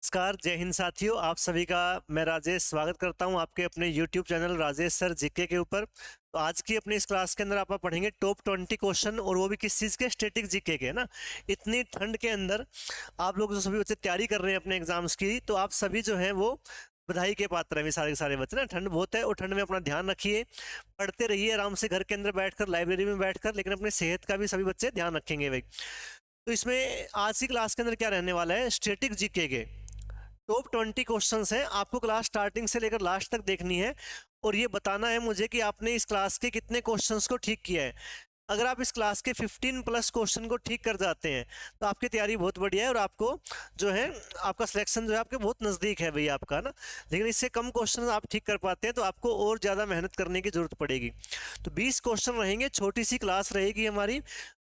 नमस्कार, जय हिंद साथियों। आप सभी का मैं राजेश स्वागत करता हूं आपके अपने YouTube channel Rajesh sir GK के ऊपर। तो आज की अपनी इस क्लास के अंदर आप पढ़ेंगे टॉप 20 क्वेश्चन, और वो भी किस चीज़ के, स्टैटिक जीके के, ना। इतनी ठंड के अंदर आप लोग जो सभी बच्चे तैयारी कर रहे हैं अपने एग्जाम्स की, तो आप सभी जो हैं वो बधाई के पात्र हैं। सारे के सारे बच्चे, ना, ठंड बहुत है और ठंड में अपना ध्यान रखिए, पढ़ते रहिए आराम से घर के अंदर बैठकर, लाइब्रेरी में बैठकर, लेकिन अपने सेहत का भी सभी बच्चे ध्यान रखेंगे भाई। तो इसमें आज की क्लास के अंदर क्या रहने वाला है, स्टैटिक जीके के टॉप 20 क्वेश्चंस हैं। आपको क्लास स्टार्टिंग से लेकर लास्ट तक देखनी है और ये बताना है मुझे कि आपने इस क्लास के कितने क्वेश्चंस को ठीक किया है। अगर आप इस क्लास के 15 प्लस क्वेश्चन को ठीक कर जाते हैं तो आपकी तैयारी बहुत बढ़िया है और आपको जो है आपका सिलेक्शन जो है आपके बहुत नज़दीक है भैया आपका, ना। लेकिन इससे कम क्वेश्चन आप ठीक कर पाते हैं तो आपको और ज़्यादा मेहनत करने की ज़रूरत पड़ेगी। तो 20 क्वेश्चन रहेंगे, छोटी सी क्लास रहेगी हमारी।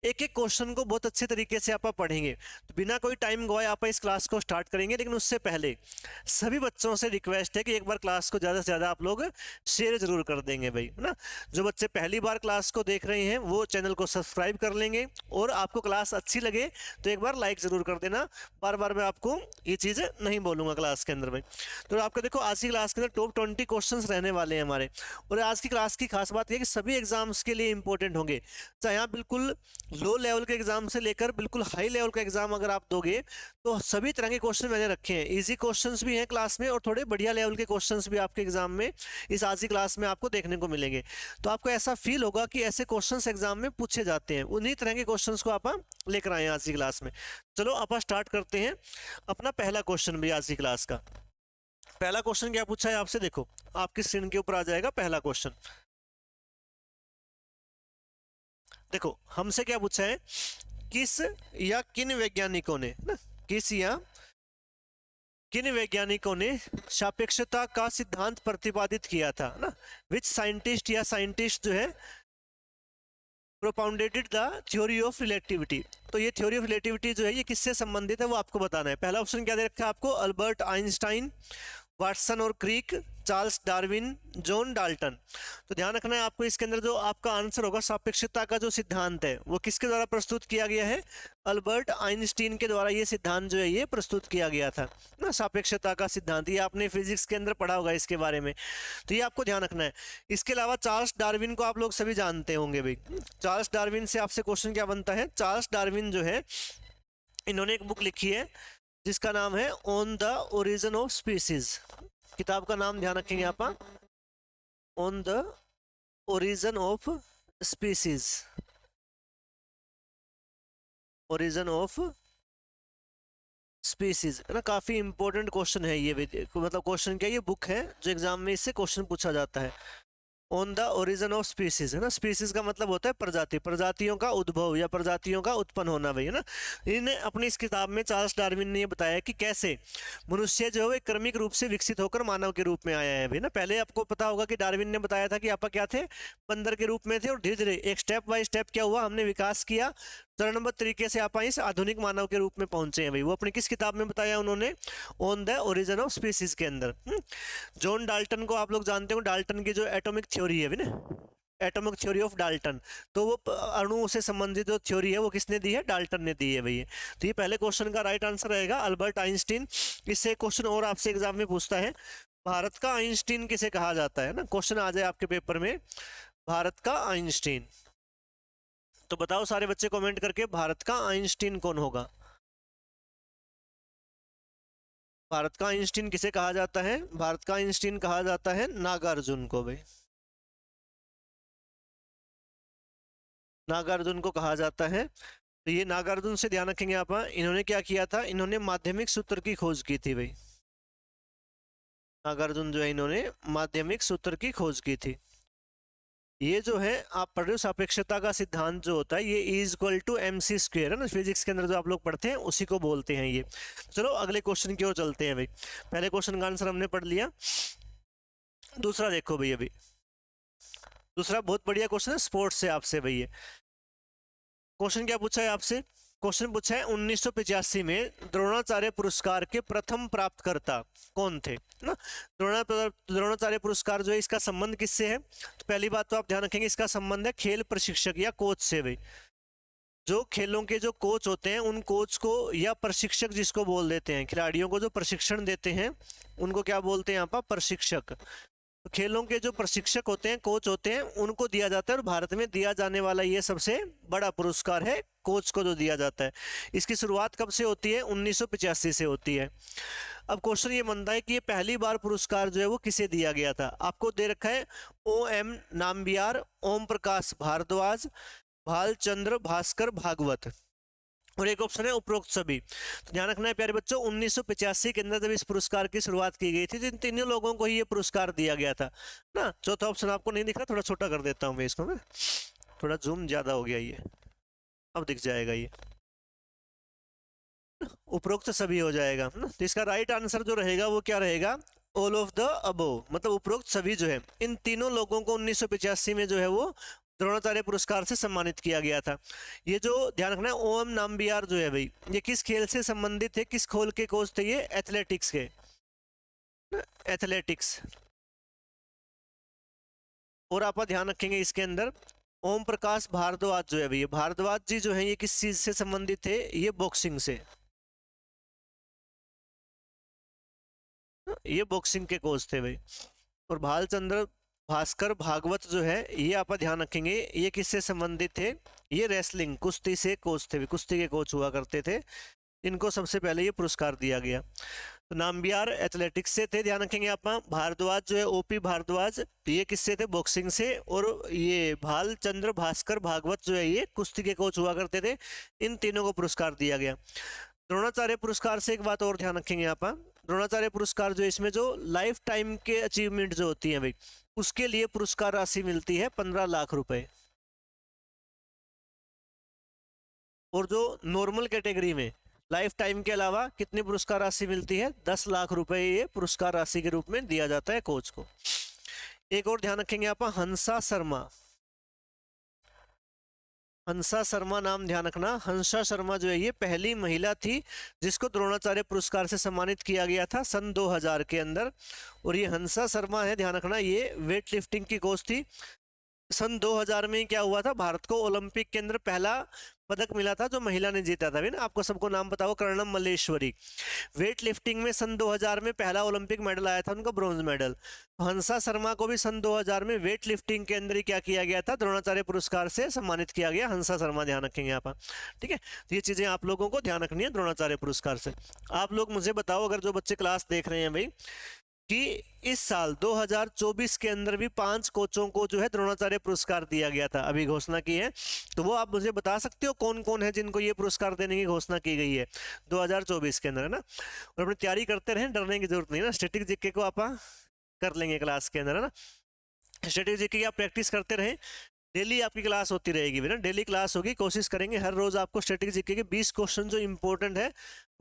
एक एक क्वेश्चन को बहुत अच्छे तरीके से आप पढ़ेंगे। तो बिना कोई टाइम गवाए आप इस क्लास को स्टार्ट करेंगे, लेकिन उससे पहले सभी बच्चों से रिक्वेस्ट है कि एक बार क्लास को ज़्यादा से ज़्यादा आप लोग शेयर जरूर कर देंगे भाई, है ना। जो बच्चे पहली बार क्लास को देख रहे हैं वो चैनल को सब्सक्राइब कर लेंगे, और आपको क्लास अच्छी लगे तो एक बार लाइक ज़रूर कर देना। बार बार मैं आपको ये चीज़ नहीं बोलूँगा क्लास के अंदर भाई। तो आपको देखो, आज की क्लास के अंदर टॉप 20 क्वेश्चन रहने वाले हैं हमारे। और आज की क्लास की खास बात यह कि सभी एग्जाम्स के लिए इंपॉर्टेंट होंगे, चाहे आप बिल्कुल लो लेवल के एग्जाम से लेकर बिल्कुल हाई लेवल का एग्जाम अगर आप दोगे तो सभी तरह के क्वेश्चन मैंने रखे हैं। इजी क्वेश्चंस भी हैं क्लास में और थोड़े बढ़िया लेवल के क्वेश्चंस भी आपके एग्जाम में इस आज की क्लास में आपको देखने को मिलेंगे। तो आपको ऐसा फील होगा कि ऐसे क्वेश्चंस एग्जाम में पूछे जाते हैं, उन्हीं तरह के क्वेश्चंस को आप लेकर आए आज की क्लास में। चलो आप स्टार्ट करते हैं अपना पहला क्वेश्चन भी। आज की क्लास का पहला क्वेश्चन क्या पूछा है आपसे, देखो आपकी स्क्रीन के ऊपर आ जाएगा पहला क्वेश्चन। देखो हमसे क्या पूछा है, किस या किन वैज्ञानिकों ने, ना, किस या किन वैज्ञानिकों ने सापेक्षता का सिद्धांत प्रतिपादित किया था, ना। विच साइंटिस्ट या साइंटिस्ट जो है प्रोपाउंडेटेड द थ्योरी ऑफ रिलेटिविटी। तो ये थ्योरी ऑफ रिलेटिविटी जो है ये किससे संबंधित है वो आपको बताना है। पहला ऑप्शन क्या दे रखा है आपको, अल्बर्ट आइंस्टाइन, वाटसन और क्रिक, चार्ल्स डार्विन, जॉन डाल्टन। तो ध्यान रखना है आपको, इसके अंदर जो आपका आंसर होगा, सापेक्षता का जो सिद्धांत है वो किसके द्वारा प्रस्तुत किया गया है, अल्बर्ट आइंस्टीन के द्वारा ये सिद्धांत जो है ये प्रस्तुत किया गया था, ना। सापेक्षता का सिद्धांत ये आपने फिजिक्स के अंदर पढ़ा होगा इसके बारे में, तो ये आपको ध्यान रखना है। इसके अलावा चार्ल्स डार्विन को आप लोग सभी जानते होंगे भाई। चार्ल्स डार्विन से आपसे क्वेश्चन क्या बनता है, चार्ल्स डार्विन जो है इन्होंने एक बुक लिखी है जिसका नाम है on the origin of species. किताब का नाम ध्यान रखेंगे आप, on the origin of species, origin of species, है ना। काफी इंपॉर्टेंट क्वेश्चन है ये, मतलब क्वेश्चन क्या, ये बुक है जो एग्जाम में इससे क्वेश्चन पूछा जाता है। On the origin of species, है ना। स्पीसीज का मतलब होता है प्रजाति, प्रजातियों का उद्भव या प्रजातियों का उत्पन्न होना भाई, है ना। इन्हें अपनी इस किताब में चार्ल्स डार्विन ने ये बताया कि कैसे मनुष्य जो है वो क्रमिक रूप से विकसित होकर मानव के रूप में आया है भाई, ना। पहले आपको पता होगा कि डार्विन ने बताया था कि आप क्या थे, बंदर के रूप में थे, और धीरे धीरे एक स्टेप बाय स्टेप क्या हुआ, हमने विकास किया, चरणबद्ध तरीके से आप इस आधुनिक मानव के रूप में पहुंचे हैं भाई। वो अपनी किस किताब में बताया उन्होंने, on the origin of species के अंदर। जॉन डाल्टन को आप लोग जानते हो, डाल्टन की जो एटॉमिक थ्योरी है ना, एटॉमिक थ्योरी ऑफ डाल्टन, तो वो अणु से संबंधित जो थ्योरी है वो किसने दी है, डाल्टन ने दी है भैया। तो ये पहले क्वेश्चन का राइट आंसर रहेगा अल्बर्ट आइंस्टीन। इससे क्वेश्चन और आपसे एग्जाम में पूछता है, भारत का आइंस्टीन किसे कहा जाता है, ना। क्वेश्चन आ जाए आपके पेपर में, भारत का आइंस्टीन। तो बताओ सारे बच्चे कमेंट करके, भारत का आइंस्टीन कौन होगा, भारत का आइंस्टीन किसे कहा जाता है। भारत का आइंस्टीन कहा जाता है नागार्जुन को भाई, नागार्जुन को कहा जाता है। तो ये नागार्जुन से ध्यान रखेंगे आप, इन्होंने क्या किया था, इन्होंने माध्यमिक सूत्र की खोज की थी भाई। नागार्जुन जो है इन्होंने माध्यमिक सूत्र की खोज की थी। ये जो है आप पढ़ रहे हो, सापेक्षता का सिद्धांत जो होता है ये is equal to MC square, है ना। फिजिक्स के अंदर जो आप लोग पढ़ते हैं उसी को बोलते हैं ये। चलो अगले क्वेश्चन की ओर चलते हैं भाई। पहले क्वेश्चन का आंसर हमने पढ़ लिया, दूसरा देखो भाई। अभी दूसरा बहुत बढ़िया क्वेश्चन है स्पोर्ट्स से आपसे भैया। क्वेश्चन क्या पूछा है आपसे, क्वेश्चन पूछा है 1985 में द्रोणाचार्य पुरस्कार के प्रथम प्राप्तकर्ता कौन थे, ना। द्रोणाचार्य पुरस्कार जो है इसका संबंध किससे है, तो पहली बात तो आप ध्यान रखेंगे इसका संबंध है खेल प्रशिक्षक या कोच से भाई। जो खेलों के जो कोच होते हैं उन कोच को या प्रशिक्षक जिसको बोल देते हैं, खिलाड़ियों को जो प्रशिक्षण देते हैं उनको क्या बोलते हैं यहाँ पर, प्रशिक्षक। तो खेलों के जो प्रशिक्षक होते हैं, कोच होते हैं, उनको दिया जाता है और भारत में दिया जाने वाला ये सबसे बड़ा पुरस्कार है, कोच को जो दिया जाता है। इसकी शुरुआत कब से होती है, 1985 से होती है। अब क्वेश्चन ये बनता है कि ये पहली बार पुरस्कार जो है वो किसे दिया गया था। आपको दे रखा है OM नाम्बियार, ओम प्रकाश भारद्वाज, भालचंद्र भास्कर भागवत, और एक ऑप्शन है उपरोक्त सभी। तो ध्यान रखना है प्यारे बच्चों, 1985 के अंदर जब इस पुरस्कार की शुरुआत की गई थी तो इन तीनों लोगों को ही ये पुरस्कार दिया गया था ना। चौथा ऑप्शन आपको नहीं दिख रहा, थोड़ा छोटा कर देता हूँ मैं इसको, मैं थोड़ा जूम ज्यादा हो गया, ये अब दिख जाएगा, ये उपरोक्त सभी हो जाएगा ना। तो इसका राइट आंसर जो रहेगा वो क्या रहेगा, ऑल ऑफ द अबोव, मतलब उपरोक्त सभी जो है, इन तीनों लोगों को 1985 में जो है वो द्रोणाचार्य पुरस्कार से सम्मानित किया गया था। ये जो ध्यान रखना है, ओम नाम्बियार जो है भाई, ये किस खेल से संबंधित है, किस खोल के कोच थे ये, एथलेटिक्स के, एथलेटिक्स। और आप ध्यान रखेंगे इसके अंदर ओम प्रकाश भारद्वाज जो है भैया, भारद्वाज जी जो है ये किस चीज से संबंधित थे, ये बॉक्सिंग से, ये बॉक्सिंग के कोच थे भाई। और भालचंद्र भास्कर भागवत जो है ये आप ध्यान रखेंगे, ये किससे संबंधित थे, ये रेसलिंग, कुश्ती से कोच थे, कुश्ती के कोच हुआ करते थे, इनको सबसे पहले ये पुरस्कार दिया गया। तो नाम्बियार एथलेटिक्स से थे, ध्यान रखेंगे आप। भारद्वाज जो है OP भारद्वाज, ये किससे थे, बॉक्सिंग से। और ये भालचंद्र भास्कर भागवत जो है ये कुश्ती के कोच हुआ करते थे, इन तीनों को पुरस्कार दिया गया। द्रोणाचार्य पुरस्कार से एक बात और ध्यान रखेंगे आप, द्रोणाचार्य पुरस्कार जो इसमें जो लाइफ टाइम के अचीवमेंट जो होती है भाई, उसके लिए पुरस्कार राशि मिलती है 15 लाख रुपए। और जो नॉर्मल कैटेगरी में लाइफ टाइम के अलावा कितनी पुरस्कार राशि मिलती है, 10 लाख रुपए ये पुरस्कार राशि के रूप में दिया जाता है कोच को। एक और ध्यान रखेंगे आप, हंसा शर्मा, हंसा शर्मा नाम ध्यान रखना। हंसा शर्मा जो है ये पहली महिला थी जिसको द्रोणाचार्य पुरस्कार से सम्मानित किया गया था सन 2000 के अंदर। और ये हंसा शर्मा है, ध्यान रखना, ये वेट लिफ्टिंग की कोच थी। सन 2000 में क्या हुआ था, भारत को ओलंपिक के अंदर पहला पदक मिला था जो महिला ने जीता था, ना आपको सबको नाम बताओ, कर्णम मल्लेश्वरी। वेट लिफ्टिंग में सन 2000 में पहला ओलंपिक मेडल आया था उनका, ब्रॉन्ज मेडल। हंसा शर्मा को भी सन 2000 में वेट लिफ्टिंग के अंदर ही क्या किया गया था, द्रोणाचार्य पुरस्कार से सम्मानित किया गया। हंसा शर्मा ध्यान रखेंगे आप, ठीक है। तो ये चीजें आप लोगों को ध्यान रखनी है द्रोणाचार्य पुरस्कार से। आप लोग मुझे बताओ, अगर जो बच्चे क्लास देख रहे हैं भाई, कि इस साल 2024 के अंदर भी 5 कोचों को जो है द्रोणाचार्य पुरस्कार दिया गया था, अभी घोषणा की है, तो वो आप मुझे बता सकते हो कौन कौन है जिनको ये पुरस्कार देने की घोषणा की गई है 2024 के अंदर, है ना। और अपनी तैयारी करते रहें, डरने की जरूरत नहीं है ना। स्टैटिक जीके को आप कर लेंगे क्लास के अंदर, है ना। स्टैटिक जीके की आप प्रैक्टिस करते रहें, डेली आपकी क्लास होती रहेगी बेटा, डेली क्लास होगी। कोशिश करेंगे हर रोज आपको स्टैटिक जीके के 20 क्वेश्चन जो इंपॉर्टेंट है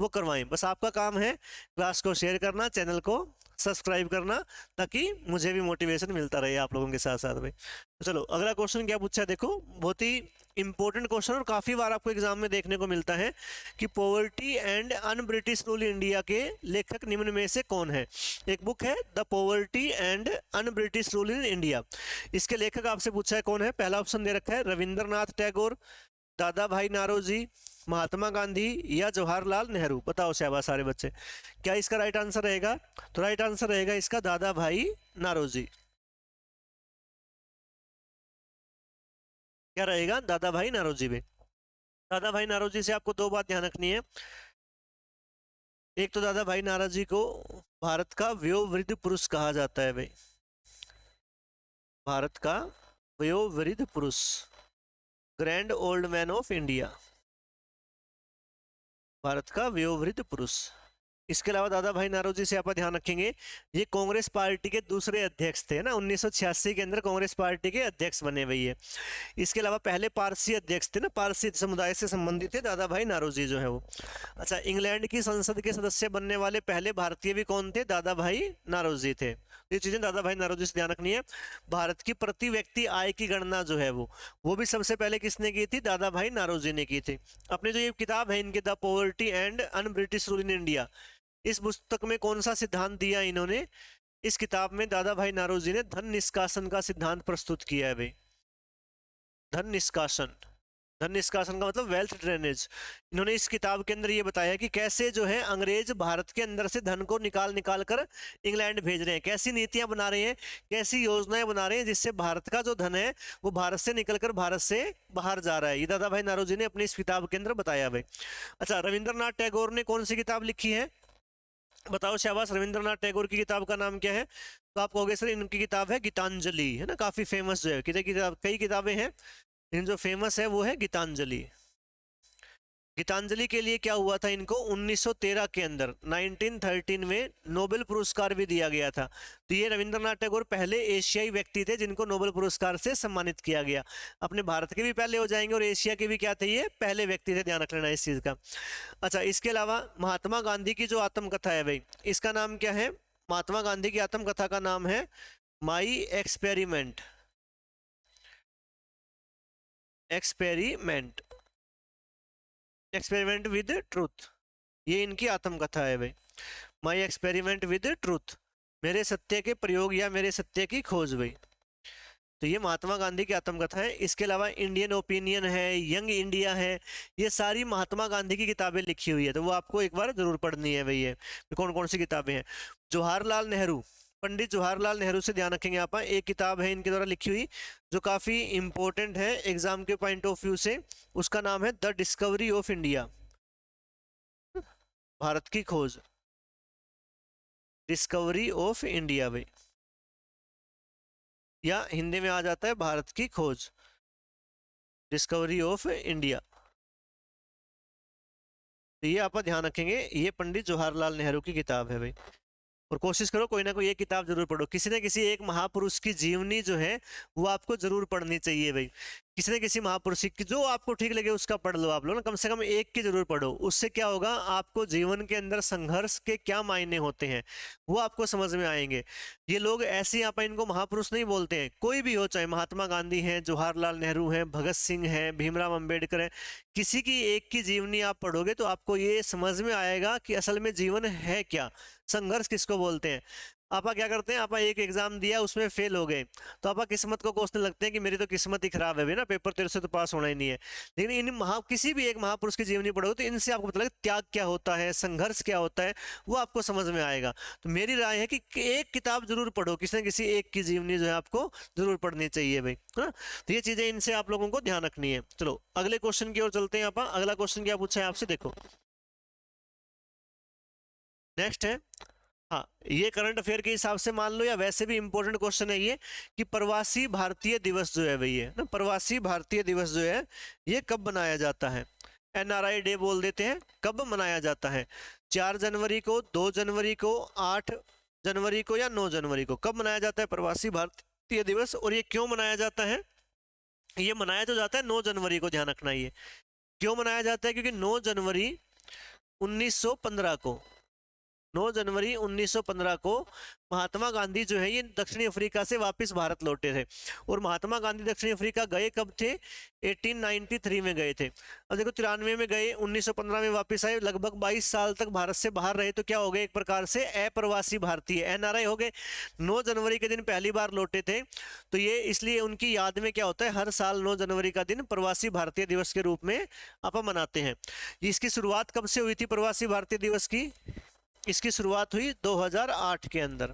वो करवाएं। बस आपका काम है क्लास को शेयर करना, चैनल को सब्सक्राइब करना, ताकि मुझे भी मोटिवेशन मिलता रहे आप लोगों के साथ साथ में। तो चलो अगला क्वेश्चन क्या पूछा है, देखो बहुत ही इंपॉर्टेंट क्वेश्चन और काफी बार आपको एग्जाम में देखने को मिलता है कि poverty and un British rule India के लेखक निम्न में से कौन है। एक बुक है the poverty and un British rule in India, इसके लेखक आपसे पूछा है कौन है। पहला ऑप्शन दे रखा है रविंद्रनाथ टैगोर, दादा भाई नारोजी, महात्मा गांधी या जवाहरलाल नेहरू। बताओ शाबाश सारे बच्चे, क्या इसका राइट आंसर रहेगा। तो राइट आंसर रहेगा इसका दादा भाई नारोजी। क्या रहेगा, दादा भाई नारोजी में। दादा भाई नारोजी से आपको दो बात ध्यान रखनी है। एक तो दादा भाई नारोजी को भारत का वयोवृद्ध पुरुष कहा जाता है भाई, भारत का वयोवृद्ध पुरुष, grand old man of India, Bharat का वयोवृद्ध पुरुष। इसके अलावा दादा भाई नारोजी से आप ध्यान रखेंगे, ये कांग्रेस पार्टी के दूसरे अध्यक्ष थे ना, 1986 के अंदर कांग्रेस पार्टी के अध्यक्ष बने हुए है। इसके अलावा पहले पारसी अध्यक्ष थे ना, पारसी समुदाय से संबंधित थे दादा भाई नारोजी जो है वो। अच्छा, इंग्लैंड की संसद के सदस्य बनने वाले पहले भारतीय भी कौन थे, दादा भाई नारोजी थे। ये चीजें दादा भाई नारोजी से ध्यान रखनी है। भारत की प्रति व्यक्ति आय की गणना जो है वो भी सबसे पहले किसने की थी, दादा भाई नारोजी ने की थी। अपनी जो ये किताब है इनकी, the poverty and un British rule in India, इस पुस्तक में कौन सा सिद्धांत दिया इन्होंने, इस किताब में दादा भाई नारोजी ने धन निष्कासन का सिद्धांत प्रस्तुत किया है भाई, धन निष्कासन। धन निष्कासन का मतलब वेल्थ ड्रेनेज। इन्होंने इस किताब के अंदर ये बताया कि कैसे जो है अंग्रेज भारत के अंदर से धन को निकाल निकाल कर इंग्लैंड भेज रहे हैं, कैसी नीतियां बना रहे हैं, कैसी योजनाएं बना रहे हैं जिससे भारत का जो धन है वो भारत से निकलकर भारत से बाहर जा रहा है। ये दादा भाई नारोजी ने अपनी इस किताब के अंदर बताया भाई। अच्छा, रविंद्रनाथ टैगोर ने कौन सी किताब लिखी है? बताओ शाबाश, रविंद्रनाथ टैगोर की किताब का नाम क्या है? तो आप कहोगे सर इनकी किताब है गीतांजलि, है ना, काफी फेमस जो है। कई किताबें हैं लेकिन जो फेमस है वो है गीतांजलि। गीतांजलि के लिए क्या हुआ था, इनको 1913 के अंदर 1913 में नोबेल पुरस्कार भी दिया गया था। तो ये रविंद्रनाथ टैगोर पहले एशियाई व्यक्ति थे जिनको नोबेल पुरस्कार से सम्मानित किया गया। अपने भारत के भी पहले हो जाएंगे और एशिया के भी क्या थे, ये पहले व्यक्ति थे, ध्यान रख लेना इस चीज का। अच्छा, इसके अलावा महात्मा गांधी की जो आत्मकथा है भाई, इसका नाम क्या है? महात्मा गांधी की आत्मकथा का नाम है my experiment. Experiment, experiment with truth, ये इनकी आत्मकथा है भाई। माई एक्सपेरिमेंट विद ट्रूथ, मेरे सत्य के प्रयोग या मेरे सत्य की खोज भाई। तो ये महात्मा गांधी की आत्मकथा है। इसके अलावा इंडियन ओपिनियन है, यंग इंडिया है, ये सारी महात्मा गांधी की किताबें लिखी हुई है, तो वो आपको एक बार जरूर पढ़नी है भाई। ये कौन कौन सी किताबें हैं? जवाहरलाल नेहरू, पंडित जवाहरलाल नेहरू से ध्यान रखेंगे आप। एक किताब है इनके द्वारा लिखी हुई जो काफी इंपॉर्टेंट है एग्जाम के पॉइंट ऑफ व्यू से, उसका नाम है the discovery of India, Bharat की खोज, डिस्कवरी ऑफ इंडिया भाई, या हिंदी में आ जाता है भारत की खोज, डिस्कवरी ऑफ इंडिया। तो ये आप ध्यान रखेंगे, ये पंडित जवाहरलाल नेहरू की किताब है भाई। और कोशिश करो कोई ना कोई एक किताब जरूर पढ़ो, किसी न किसी एक महापुरुष की जीवनी जो है वो आपको जरूर पढ़नी चाहिए भाई। किसी न किसी महापुरुष की जो आपको ठीक लगे उसका पढ़ लो आप लोग ना, कम से कम एक की जरूर पढ़ो। उससे क्या होगा, आपको जीवन के अंदर संघर्ष के क्या मायने होते हैं वो आपको समझ में आएंगे। ये लोग ऐसे यहाँ पर इनको महापुरुष नहीं बोलते हैं, कोई भी हो, चाहे महात्मा गांधी हैं, जवाहरलाल नेहरू हैं, भगत सिंह हैं, भीमराव अंबेडकर हैं, किसी की एक की जीवनी आप पढ़ोगे तो आपको ये समझ में आएगा कि असल में जीवन है क्या, संघर्ष किसको बोलते हैं। आपा क्या करते हैं, आपा एक एग्जाम दिया उसमें फेल हो गए तो आपा किस्मत को कोसने लगते हैं कि मेरी तो किस्मत ही खराब है ना, पेपर तेरे से तो पास होना ही नहीं है। लेकिन किसी भी एक महापुरुष की जीवनी पढ़ोगे तो इनसे आपको पता लगेगा त्याग क्या होता है, संघर्ष क्या होता है, वो आपको समझ में आएगा। तो मेरी राय है कि एक किताब जरूर पढ़ो, किसी न किसी एक की जीवनी जो है आपको जरूर पढ़नी चाहिए भाई, है ना। तो ये चीजें इनसे आप लोगों को ध्यान रखनी है। चलो अगले क्वेश्चन की ओर चलते हैं। आपा अगला क्वेश्चन क्या पूछा है आपसे, देखो नेक्स्ट है। हाँ, ये करंट अफेयर के हिसाब से मान लो या वैसे भी इंपॉर्टेंट क्वेश्चन है ये कि प्रवासी भारतीय दिवस जो है भैया ना, प्रवासी भारतीय दिवस जो है ये कब मनाया जाता है? एनआरआई डे बोल देते हैं। कब मनाया जाता है? 4 जनवरी को, 2 जनवरी को, 8 जनवरी को या 9 जनवरी को? कब मनाया जाता है प्रवासी भारतीय दिवस? और ये क्यों मनाया जाता है? ये मनाया तो जाता है 9 जनवरी को, ध्यान रखना। ये क्यों मनाया जाता है? क्योंकि 9 जनवरी 1915 को, 9 जनवरी 1915 को महात्मा गांधी जो है ये दक्षिणी अफ्रीका से वापस भारत लौटे थे। और महात्मा गांधी दक्षिणी अफ्रीका गए कब थे? 1893 में गए थे। अब देखो 93 में गए, 1915 में वापस आए, लगभग 22 साल तक भारत से बाहर रहे, तो क्या हो गए, एक प्रकार से अप्रवासी भारतीय, एनआरआई हो गए। 9 जनवरी के दिन पहली बार लौटे थे, तो ये इसलिए उनकी याद में क्या होता है, हर साल 9 जनवरी का दिन प्रवासी भारतीय दिवस के रूप में आप मनाते हैं। इसकी शुरुआत कब से हुई थी प्रवासी भारतीय दिवस की? इसकी शुरुआत हुई 2008 के अंदर।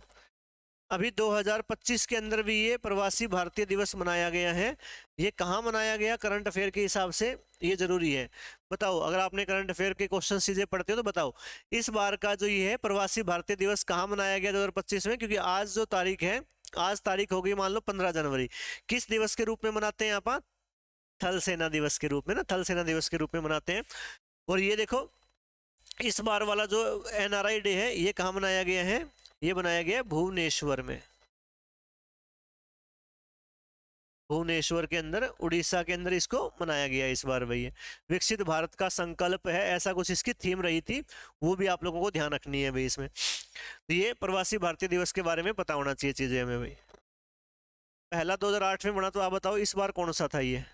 अभी 2025 के अंदर भी ये प्रवासी भारतीय दिवस मनाया गया है। ये कहाँ मनाया गया करंट अफेयर के हिसाब से, ये जरूरी है। बताओ, अगर आपने करंट अफेयर के क्वेश्चन चीजें पढ़ते हो तो बताओ इस बार का जो ये है प्रवासी भारतीय दिवस कहाँ मनाया गया 2025 में? क्योंकि आज जो तारीख है, आज तारीख हो गई मान लो 15 जनवरी, किस दिवस के रूप में मनाते हैं आप? थल सेना दिवस के रूप में ना, थल सेना दिवस के रूप में मनाते हैं। और ये देखो इस बार वाला जो एनआरआई डे है ये कहाँ मनाया गया है? ये बनाया गया है भुवनेश्वर में, भुवनेश्वर के अंदर, उड़ीसा के अंदर इसको मनाया गया इस बार। भैया विकसित भारत का संकल्प है, ऐसा कुछ इसकी थीम रही थी, वो भी आप लोगों को ध्यान रखनी है भाई इसमें। तो ये प्रवासी भारतीय दिवस के बारे में पता होना चाहिए चीजें हमें भाई। पहला 2008 में बना, तो आप बताओ इस बार कौन सा था ये?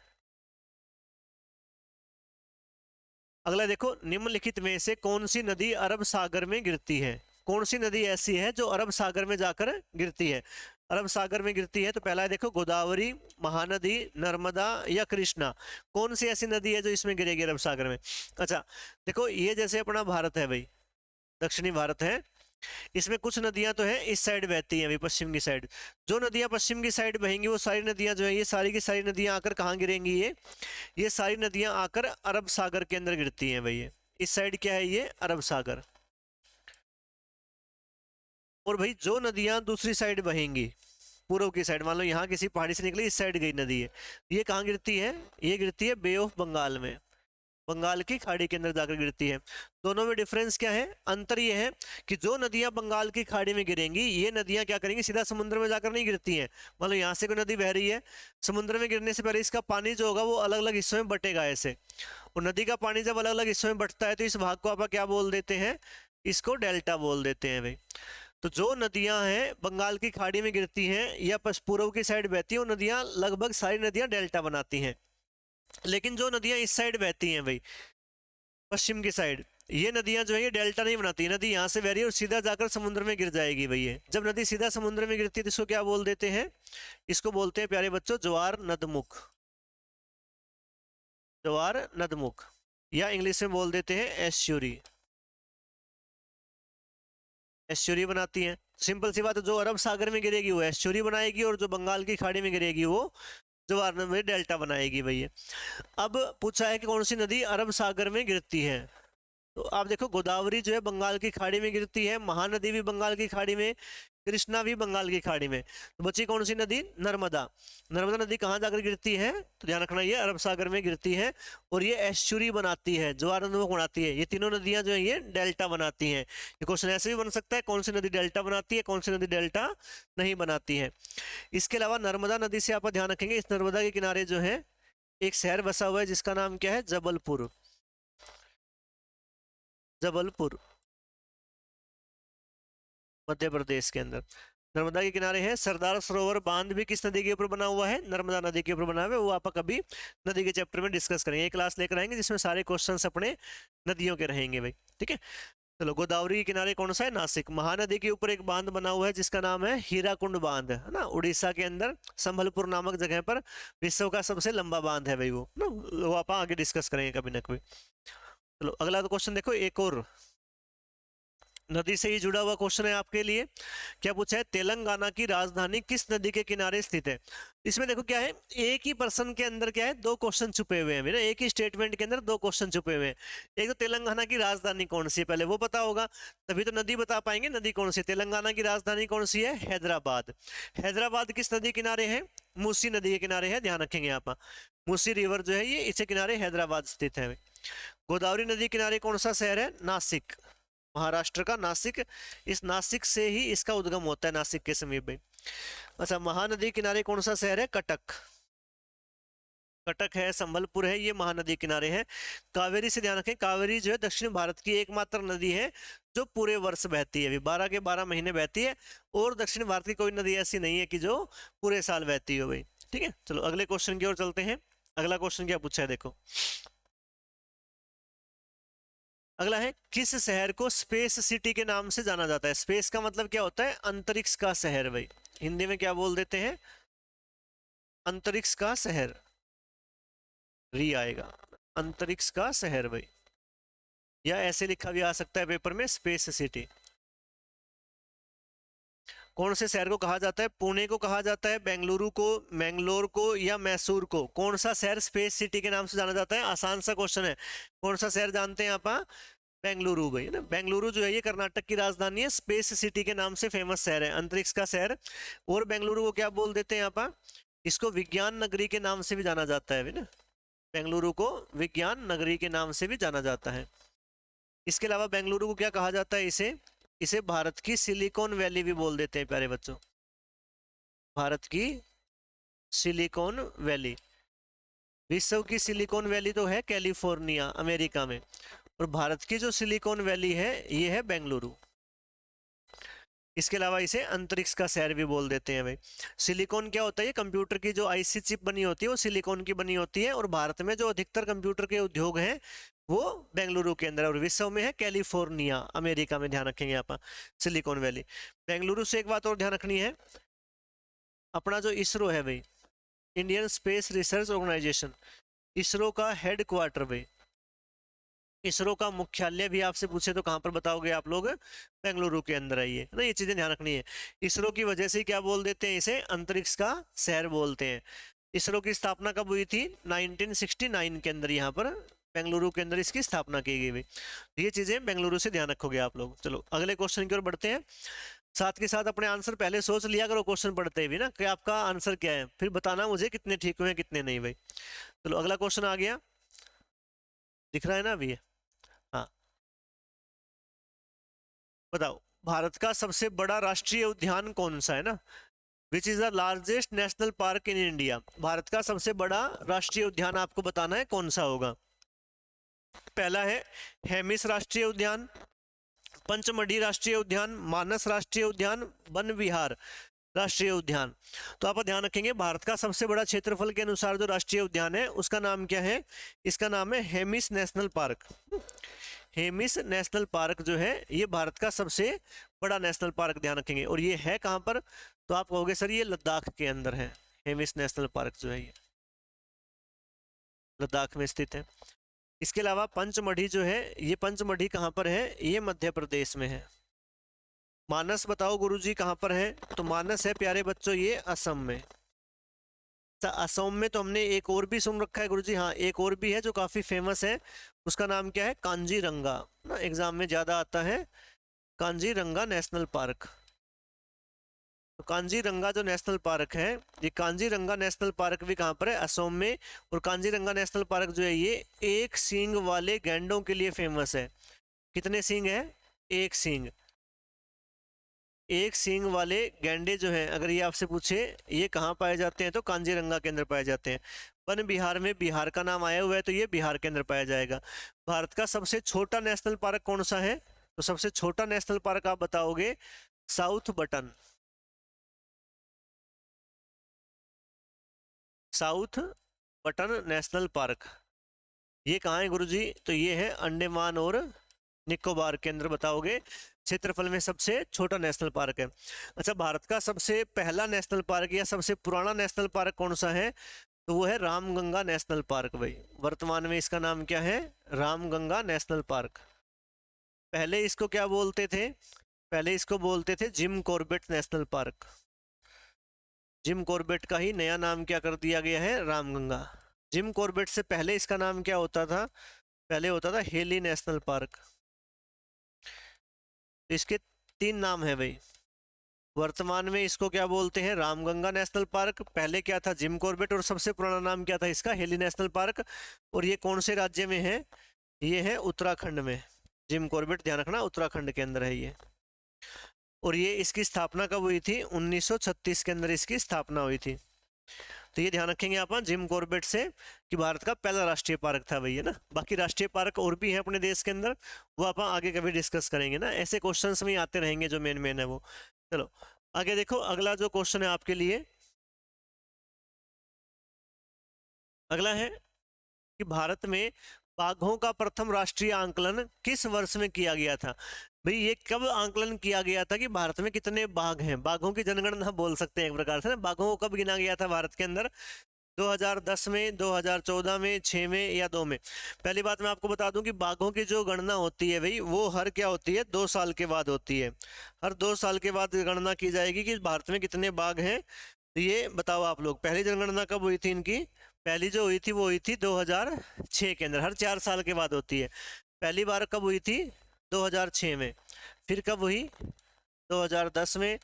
अगला देखो, निम्नलिखित में से कौन सी नदी अरब सागर में गिरती है? कौन सी नदी ऐसी है जो अरब सागर में जाकर गिरती है? अरब सागर में गिरती है? तो पहला है देखो गोदावरी, महानदी, नर्मदा या कृष्णा। कौन सी ऐसी नदी है जो इसमें गिरेगी अरब सागर में? अच्छा देखो, ये जैसे अपना भारत है भाई, दक्षिणी भारत है, इसमें कुछ नदियां तो है इस साइड बहती हैं अभी पश्चिम की साइड। जो नदियां पश्चिम की साइड बहेंगी वो सारी नदियां जो है, ये सारी की सारी नदियां आकर कहाँ गिरेंगी? ये सारी नदियां आकर अरब सागर के अंदर गिरती हैं भाई। ये इस साइड क्या है? ये अरब सागर। और भाई जो नदियां दूसरी साइड बहेंगी, पूर्व की साइड, मान लो यहाँ किसी पहाड़ी से निकली, इस साइड गई नदी है, ये कहाँ गिरती है? ये गिरती है बे ऑफ बंगाल में, बंगाल की खाड़ी के अंदर जाकर गिरती है। दोनों में डिफरेंस क्या है? अंतर ये है कि जो नदियां बंगाल की खाड़ी में गिरेंगी, ये नदियां क्या करेंगी? सीधा समुद्र में जाकर नहीं गिरती हैं। मतलब यहाँ से कोई नदी बह रही है, समुद्र में गिरने से पहले इसका पानी जो होगा वो अलग अलग हिस्सों में बटेगा ऐसे। और नदी का पानी जब अलग अलग हिस्सों में बटता है तो इस भाग को आप क्या बोल देते हैं? इसको डेल्टा बोल देते हैं भाई। तो जो नदियां हैं बंगाल की खाड़ी में गिरती हैं या पूर्व की साइड बहती हैं, वो नदियां लगभग सारी नदियां डेल्टा बनाती हैं। लेकिन जो नदियां इस साइड बहती हैं भाई, पश्चिम की साइड, ये नदियां जो है ये डेल्टा नहीं बनाती। नदी यहाँ से बह रही है और सीधा जाकर समुद्र में गिर जाएगी भाई। ये जब नदी सीधा समुद्र में गिरती है तो इसको क्या बोल देते हैं? इसको बोलते हैं प्यारे बच्चों ज्वार नदमुख, ज्वार नदमुख, या इंग्लिश में बोल देते हैं एस्चुरी। एस्चुरी बनाती है। सिंपल सी बात है, जो अरब सागर में गिरेगी वो एस्चुरी बनाएगी और जो बंगाल की खाड़ी में गिरेगी वो ज्वार में डेल्टा बनाएगी भैया। अब पूछा है कि कौन सी नदी अरब सागर में गिरती है? तो आप देखो, गोदावरी जो है बंगाल की खाड़ी में गिरती है, महानदी भी बंगाल की खाड़ी में, कृष्णा भी बंगाल की खाड़ी में। तो बची कौन सी नदी? नर्मदा। नर्मदा नदी कहाँ जाकर गिरती है? तो ध्यान रखना, ये अरब सागर में गिरती है और ये एस्चुरी बनाती है, ज्वार नदमुख बनाती है। ये तीनों नदियां जो है ये डेल्टा बनाती हैं। ये क्वेश्चन ऐसे भी बन सकता है, कौन सी नदी डेल्टा बनाती है, कौन सी नदी डेल्टा नहीं बनाती है। इसके अलावा नर्मदा नदी से आप ध्यान रखेंगे, इस नर्मदा के किनारे जो है एक शहर बसा हुआ है जिसका नाम क्या है? जबलपुर। जबलपुर मध्य प्रदेश के अंदर नर्मदा के किनारे है। सरदार सरोवर बांध भी किस नदी के ऊपर बना हुआ है? नर्मदा नदी के ऊपर बना हुआ है। वो आप कभी नदी के चैप्टर में डिस्कस करेंगे, एक क्लास लेकर आएंगे जिसमें सारे क्वेश्चंस अपने नदियों के रहेंगे भाई, ठीक है। चलो, गोदावरी के किनारे कौन सा है? नासिक। महानदी के ऊपर एक बांध बना हुआ है जिसका नाम है हीराकुंड बांध, है ना, उड़ीसा के अंदर संबलपुर नामक जगह पर। विश्व का सबसे लंबा बांध है भाई वो ना, वो आप आगे डिस्कस करेंगे कभी ना कभी। चलो अगला क्वेश्चन देखो, एक और नदी से ही जुड़ा हुआ क्वेश्चन है आपके लिए। क्या पूछा है? तेलंगाना की राजधानी किस नदी के किनारे स्थित है? इसमें देखो क्या है, एक ही पर्सन के अंदर क्या है, दो क्वेश्चन छुपे हुए हैं ना, एक ही स्टेटमेंट के अंदर दो क्वेश्चन छुपे हुए हैं। एक तो तेलंगाना की राजधानी कौन सी है, पहले वो पता होगा तभी तो नदी बता पाएंगे नदी कौन सी है। तेलंगाना की राजधानी कौन सी है? हैदराबाद। हैदराबाद किस नदी किनारे है? मूसी नदी के किनारे है, ध्यान रखेंगे आप। मूसी रिवर जो है ये इसके किनारे हैदराबाद स्थित है। गोदावरी नदी किनारे कौन सा शहर है? नासिक, महाराष्ट्र का नासिक। इस नासिक से ही इसका उद्गम होता है, नासिक के समीप में। अच्छा, महानदी किनारे कौन सा शहर है? कटक। कटक है, संबलपुर है, ये महानदी किनारे है। कावेरी से ध्यान रखें, कावेरी जो है दक्षिण भारत की एकमात्र नदी है जो पूरे वर्ष बहती है, अभी 12 के 12 महीने बहती है। और दक्षिण भारत की कोई नदी ऐसी नहीं है कि जो पूरे साल बहती हो भाई, ठीक है। चलो अगले क्वेश्चन की ओर चलते हैं। अगला क्वेश्चन क्या पूछा है देखो, अगला है किस शहर को स्पेस सिटी के नाम से जाना जाता है? स्पेस का मतलब क्या होता है? अंतरिक्ष का शहर भाई। हिंदी में क्या बोल देते हैं? अंतरिक्ष का शहर, री आएगा, अंतरिक्ष का शहर भाई। या ऐसे लिखा भी आ सकता है पेपर में, स्पेस सिटी। कौन से शहर को कहा जाता है? पुणे को कहा जाता है, बेंगलुरु को, मैंगलोर को, या मैसूर को? कौन सा शहर स्पेस सिटी के नाम से जाना जाता है? आसान सा क्वेश्चन है। कौन सा शहर जानते हैं आप? बेंगलुरु भाई ना। बेंगलुरु जो है ये कर्नाटक की राजधानी है, स्पेस सिटी के नाम से फेमस शहर है, अंतरिक्ष का शहर। और बेंगलुरु को क्या बोल देते हैं आप? इसको विज्ञान नगरी के नाम से भी जाना जाता है ना। बेंगलुरु को विज्ञान नगरी के नाम से भी जाना जाता है। इसके अलावा बेंगलुरु को क्या कहा जाता है? इसे इसे भारत की सिलिकॉन वैली भी बोल देते हैं प्यारे बच्चों। भारत की सिलिकॉन वैली। विश्व की सिलिकॉन वैली तो है कैलिफोर्निया, अमेरिका में, और भारत की जो सिलिकॉन वैली है ये है बेंगलुरु। इसके अलावा इसे अंतरिक्ष का शहर भी बोल देते हैं भाई। सिलिकॉन क्या होता है? ये कंप्यूटर की जो आईसी चिप बनी होती है वो सिलिकॉन की बनी होती है। और भारत में जो अधिकतर कंप्यूटर के उद्योग हैं वो बेंगलुरु के अंदर, और विश्व में है कैलिफोर्निया, अमेरिका में, ध्यान रखेंगे आप सिलिकॉन वैली। बेंगलुरु से एक बात और ध्यान रखनी है, अपना जो इसरो है भाई, Indian space research organisation, ISRO का हेड क्वार्टर भाई, इसरो का मुख्यालय भी आपसे पूछे तो कहाँ पर बताओगे आप लोग? बेंगलुरु के अंदर है ये ना, ये चीजें ध्यान रखनी है। इसरो की वजह से क्या बोल देते हैं इसे? अंतरिक्ष का शहर बोलते हैं। इसरो की स्थापना कब हुई थी? 1969 के अंदर, यहाँ पर बेंगलुरु के अंदर इसकी स्थापना की गई। ये चीजें बेंगलुरु से ध्यान रखोगे आप लोग। चलो अगले क्वेश्चन की ओर बढ़ते हैं। साथ के साथ अपने आंसर पहले सोच लिया करो क्वेश्चन पढ़ते भी ना, कि आपका आंसर क्या है, फिर बताना मुझे कितने ठीक हुए कितने नहीं भाई। चलो अगला क्वेश्चन आ गया, दिख रहा है ना अभी? हाँ, बताओ भारत का सबसे बड़ा राष्ट्रीय उद्यान कौन सा है ना? Which is the largest national park in India. Bharat का सबसे बड़ा राष्ट्रीय उद्यान आपको बताना है कौन सा होगा। पहला है हेमिस राष्ट्रीय उद्यान, पंचमढ़ी राष्ट्रीय उद्यान, मानस राष्ट्रीय उद्यान, वन विहार राष्ट्रीय उद्यान। तो आप ध्यान रखेंगे भारत का सबसे बड़ा क्षेत्रफल के अनुसार जो राष्ट्रीय उद्यान है उसका नाम क्या है? इसका नाम है Hemis national park. Hemis national park जो है ये भारत का सबसे बड़ा नेशनल पार्क, ध्यान रखेंगे। और ये है कहाँ पर? तो आप कहोगे सर ये लद्दाख के अंदर है। हेमिस नेशनल पार्क जो है ये लद्दाख में स्थित है। इसके अलावा पंचमढ़ी जो है, ये पंचमढ़ी कहाँ पर है? ये मध्य प्रदेश में है। मानस बताओ गुरुजी कहाँ पर है? तो मानस है प्यारे बच्चों ये असम में। असम में तो हमने एक और भी सुन रखा है गुरुजी, हाँ एक और भी है जो काफी फेमस है, उसका नाम क्या है? कांजीरंगा ना, एग्जाम में ज्यादा आता है कांजीरंगा नेशनल पार्क। तो कांजीरंगा जो नेशनल पार्क है, ये कांजीरंगा नेशनल पार्क भी कहाँ पर है? असम में। और कांजीरंगा नेशनल पार्क जो है ये एक सींग वाले गैंडों के लिए फेमस है। कितने सींग है? एक सींग। एक सींग वाले गैंडे जो हैं, अगर ये आपसे पूछे ये कहाँ पाए जाते हैं, तो कांजीरंगा के अंदर पाए जाते हैं। वन बिहार में बिहार का नाम आया हुआ है, तो ये बिहार के अंदर पाया जाएगा। भारत का सबसे छोटा नेशनल पार्क कौन सा है? तो सबसे छोटा नेशनल पार्क आप बताओगे south button. South button national park ये कहाँ है गुरुजी? तो ये है अंडमान और निकोबार के अंदर, बताओगे क्षेत्रफल में सबसे छोटा नेशनल पार्क है। अच्छा, भारत का सबसे पहला नेशनल पार्क या सबसे पुराना नेशनल पार्क कौन सा है? तो वो है रामगंगा नेशनल पार्क भाई। वर्तमान में इसका नाम क्या है? Ramganga national park. पहले इसको क्या बोलते थे? पहले इसको बोलते थे Jim Corbett national park. Jim Corbett का ही नया नाम क्या कर दिया गया है? रामगंगा। जिम कॉर्बेट से पहले इसका नाम क्या होता था? पहले होता था हेली नेशनल पार्क। इसके तीन नाम है भाई। वर्तमान में इसको क्या बोलते हैं? Ramganga national park. पहले क्या था? Jim Corbett. और सबसे पुराना नाम क्या था इसका? Heli national park. और ये कौन से राज्य में है? ये है उत्तराखंड में। जिम कॉर्बेट ध्यान रखना उत्तराखंड के अंदर है ये। और ये इसकी स्थापना कब हुई थी? 1936 के अंदर इसकी स्थापना हुई थी। तो ये ध्यान रखेंगे आप जिम कॉर्बेट से, कि भारत का पहला राष्ट्रीय पार्क था भैया ना। बाकी राष्ट्रीय पार्क और भी है अपने देश के अंदर, वो आप आगे कभी डिस्कस करेंगे ना, ऐसे क्वेश्चंस में आते रहेंगे जो मेन मेन है वो। चलो आगे देखो, अगला जो क्वेश्चन है आपके लिए, अगला है कि भारत में बाघों का प्रथम राष्ट्रीय आंकलन किस वर्ष में किया गया था? भाई ये कब आंकलन किया गया था कि भारत में कितने बाघ हैं? बाघों की जनगणना बोल सकते हैं एक प्रकार से ना। बाघों को कब गिना गया था भारत के अंदर? 2010 में, 2014 में, 6 में या 2 में? पहली बात मैं आपको बता दूं कि बाघों की जो गणना होती है भाई, वो हर क्या होती है? 2 साल के बाद होती है। हर 2 साल के बाद गणना की जाएगी कि भारत में कितने बाघ हैं। तो ये बताओ आप लोग, पहली जनगणना कब हुई थी इनकी? पहली जो हुई थी वो हुई थी 2006 के अंदर। हर 4 साल के बाद होती है। पहली बार कब हुई थी? 2006 में। फिर कब हुई? 2010 में।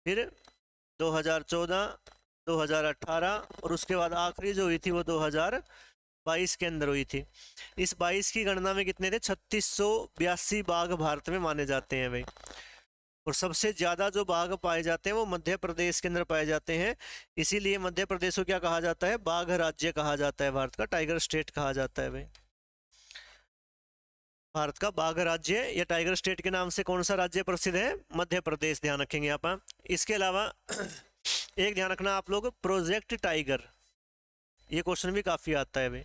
फिर 2014, 2018, और उसके बाद आखिरी जो हुई थी वो 2022 के अंदर हुई थी। इस 22 की गणना में कितने थे? 3682 बाघ भारत में माने जाते हैं भाई। और सबसे ज्यादा जो बाघ पाए जाते हैं वो मध्य प्रदेश के अंदर पाए जाते हैं। इसीलिए मध्य प्रदेश को क्या कहा जाता है? बाघ राज्य कहा जाता है, भारत का टाइगर स्टेट कहा जाता है भाई। भारत का बाघ राज्य या टाइगर स्टेट के नाम से कौन सा राज्य प्रसिद्ध है? मध्य प्रदेश, ध्यान रखेंगे आप। इसके अलावा एक ध्यान रखना आप लोग, प्रोजेक्ट टाइगर, ये क्वेश्चन भी काफी आता है भाई।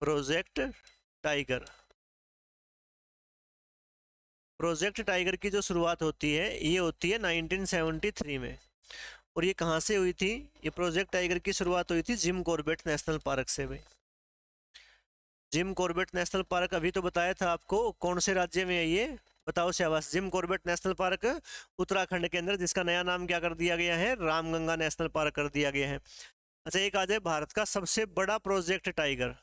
प्रोजेक्ट टाइगर, प्रोजेक्ट टाइगर की जो शुरुआत होती है ये होती है 1973 में। और ये कहाँ से हुई थी? ये प्रोजेक्ट टाइगर की शुरुआत हुई थी जिम कॉर्बेट नेशनल पार्क से भाई। जिम कॉर्बेट नेशनल पार्क अभी तो बताया था आपको, कौन से राज्य में है ये? बताओ शाबाश। Jim Corbett national park Uttarakhand के अंदर, जिसका नया नाम क्या कर दिया गया है? रामगंगा नेशनल पार्क कर दिया गया है। अच्छा, एक आ जाए भारत का सबसे बड़ा प्रोजेक्ट टाइगर।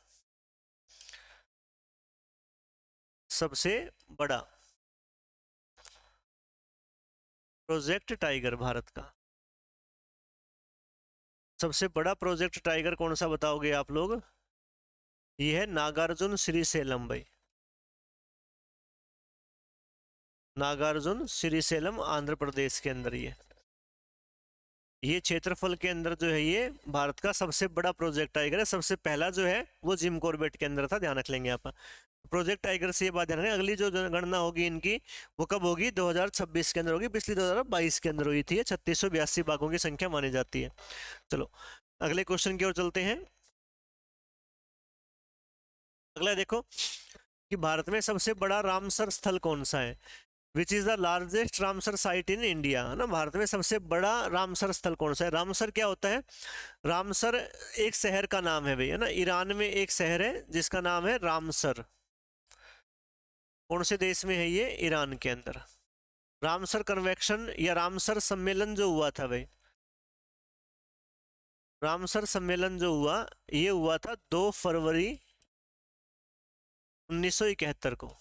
सबसे बड़ा प्रोजेक्ट टाइगर भारत का, सबसे बड़ा प्रोजेक्ट टाइगर कौन सा बताओगे आप लोग? ये है नागार्जुन श्रीशैलम भाई। नागार्जुन श्रीशैलम आंध्र प्रदेश के अंदर ये क्षेत्रफल के अंदर जो है ये भारत का सबसे बड़ा प्रोजेक्ट टाइगर है। सबसे पहला जो है वो जिम कॉर्बेट के अंदर था, ध्यान रख लेंगे आप। प्रोजेक्ट टाइगर से ये बात ध्यान रखें। अगली जो गणना होगी इनकी वो कब होगी? 2026 के अंदर होगी। पिछली 2022 के अंदर हुई थी। 3682 बाघों की संख्या मानी जाती है। चलो अगले क्वेश्चन की ओर चलते हैं। अगला देखो कि भारत में सबसे बड़ा रामसर स्थल कौन सा है? Which is the largest Ramsar site in India, है ना। भारत में सबसे बड़ा रामसर स्थल कौन सा है? रामसर क्या होता है? रामसर एक शहर का नाम है भाई, है ना। ईरान में एक शहर है जिसका नाम है रामसर। कौन से देश में है ये? ईरान के अंदर। रामसर कन्वेक्शन या रामसर सम्मेलन जो हुआ था भाई, रामसर सम्मेलन जो हुआ ये हुआ था 2 फरवरी 1971 को।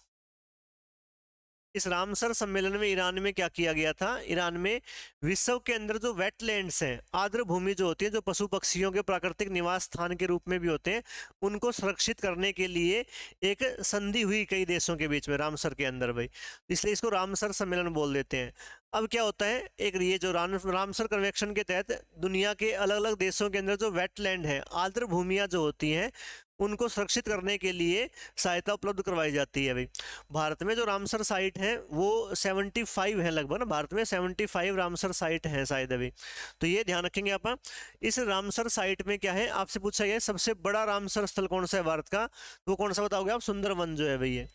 इस रामसर सम्मेलन में ईरान में क्या किया गया था? ईरान में विश्व के अंदर जो वेटलैंड्स हैं, आर्द्र भूमि जो होती है, जो पशु पक्षियों के प्राकृतिक निवास स्थान के रूप में भी होते हैं, उनको सुरक्षित करने के लिए एक संधि हुई कई देशों के बीच में रामसर के अंदर भाई, इसलिए इसको रामसर सम्मेलन बोल देते हैं। अब क्या होता है, एक ये जो रामसर कन्वेंशन के तहत दुनिया के अलग अलग देशों के अंदर जो वेटलैंड है, आर्द्र भूमियां जो होती हैं, उनको सुरक्षित करने के लिए सहायता उपलब्ध करवाई जाती है भाई। भारत में जो रामसर साइट है वो 75 है लगभग ना। भारत में 75 रामसर साइट हैं शायद अभी, तो ये ध्यान रखेंगे आप। इस रामसर साइट में क्या है, आपसे पूछा गया है सबसे बड़ा रामसर स्थल कौन सा है भारत का, वो कौन सा बताओगे आप? सुंदरवन जो है भाई, ये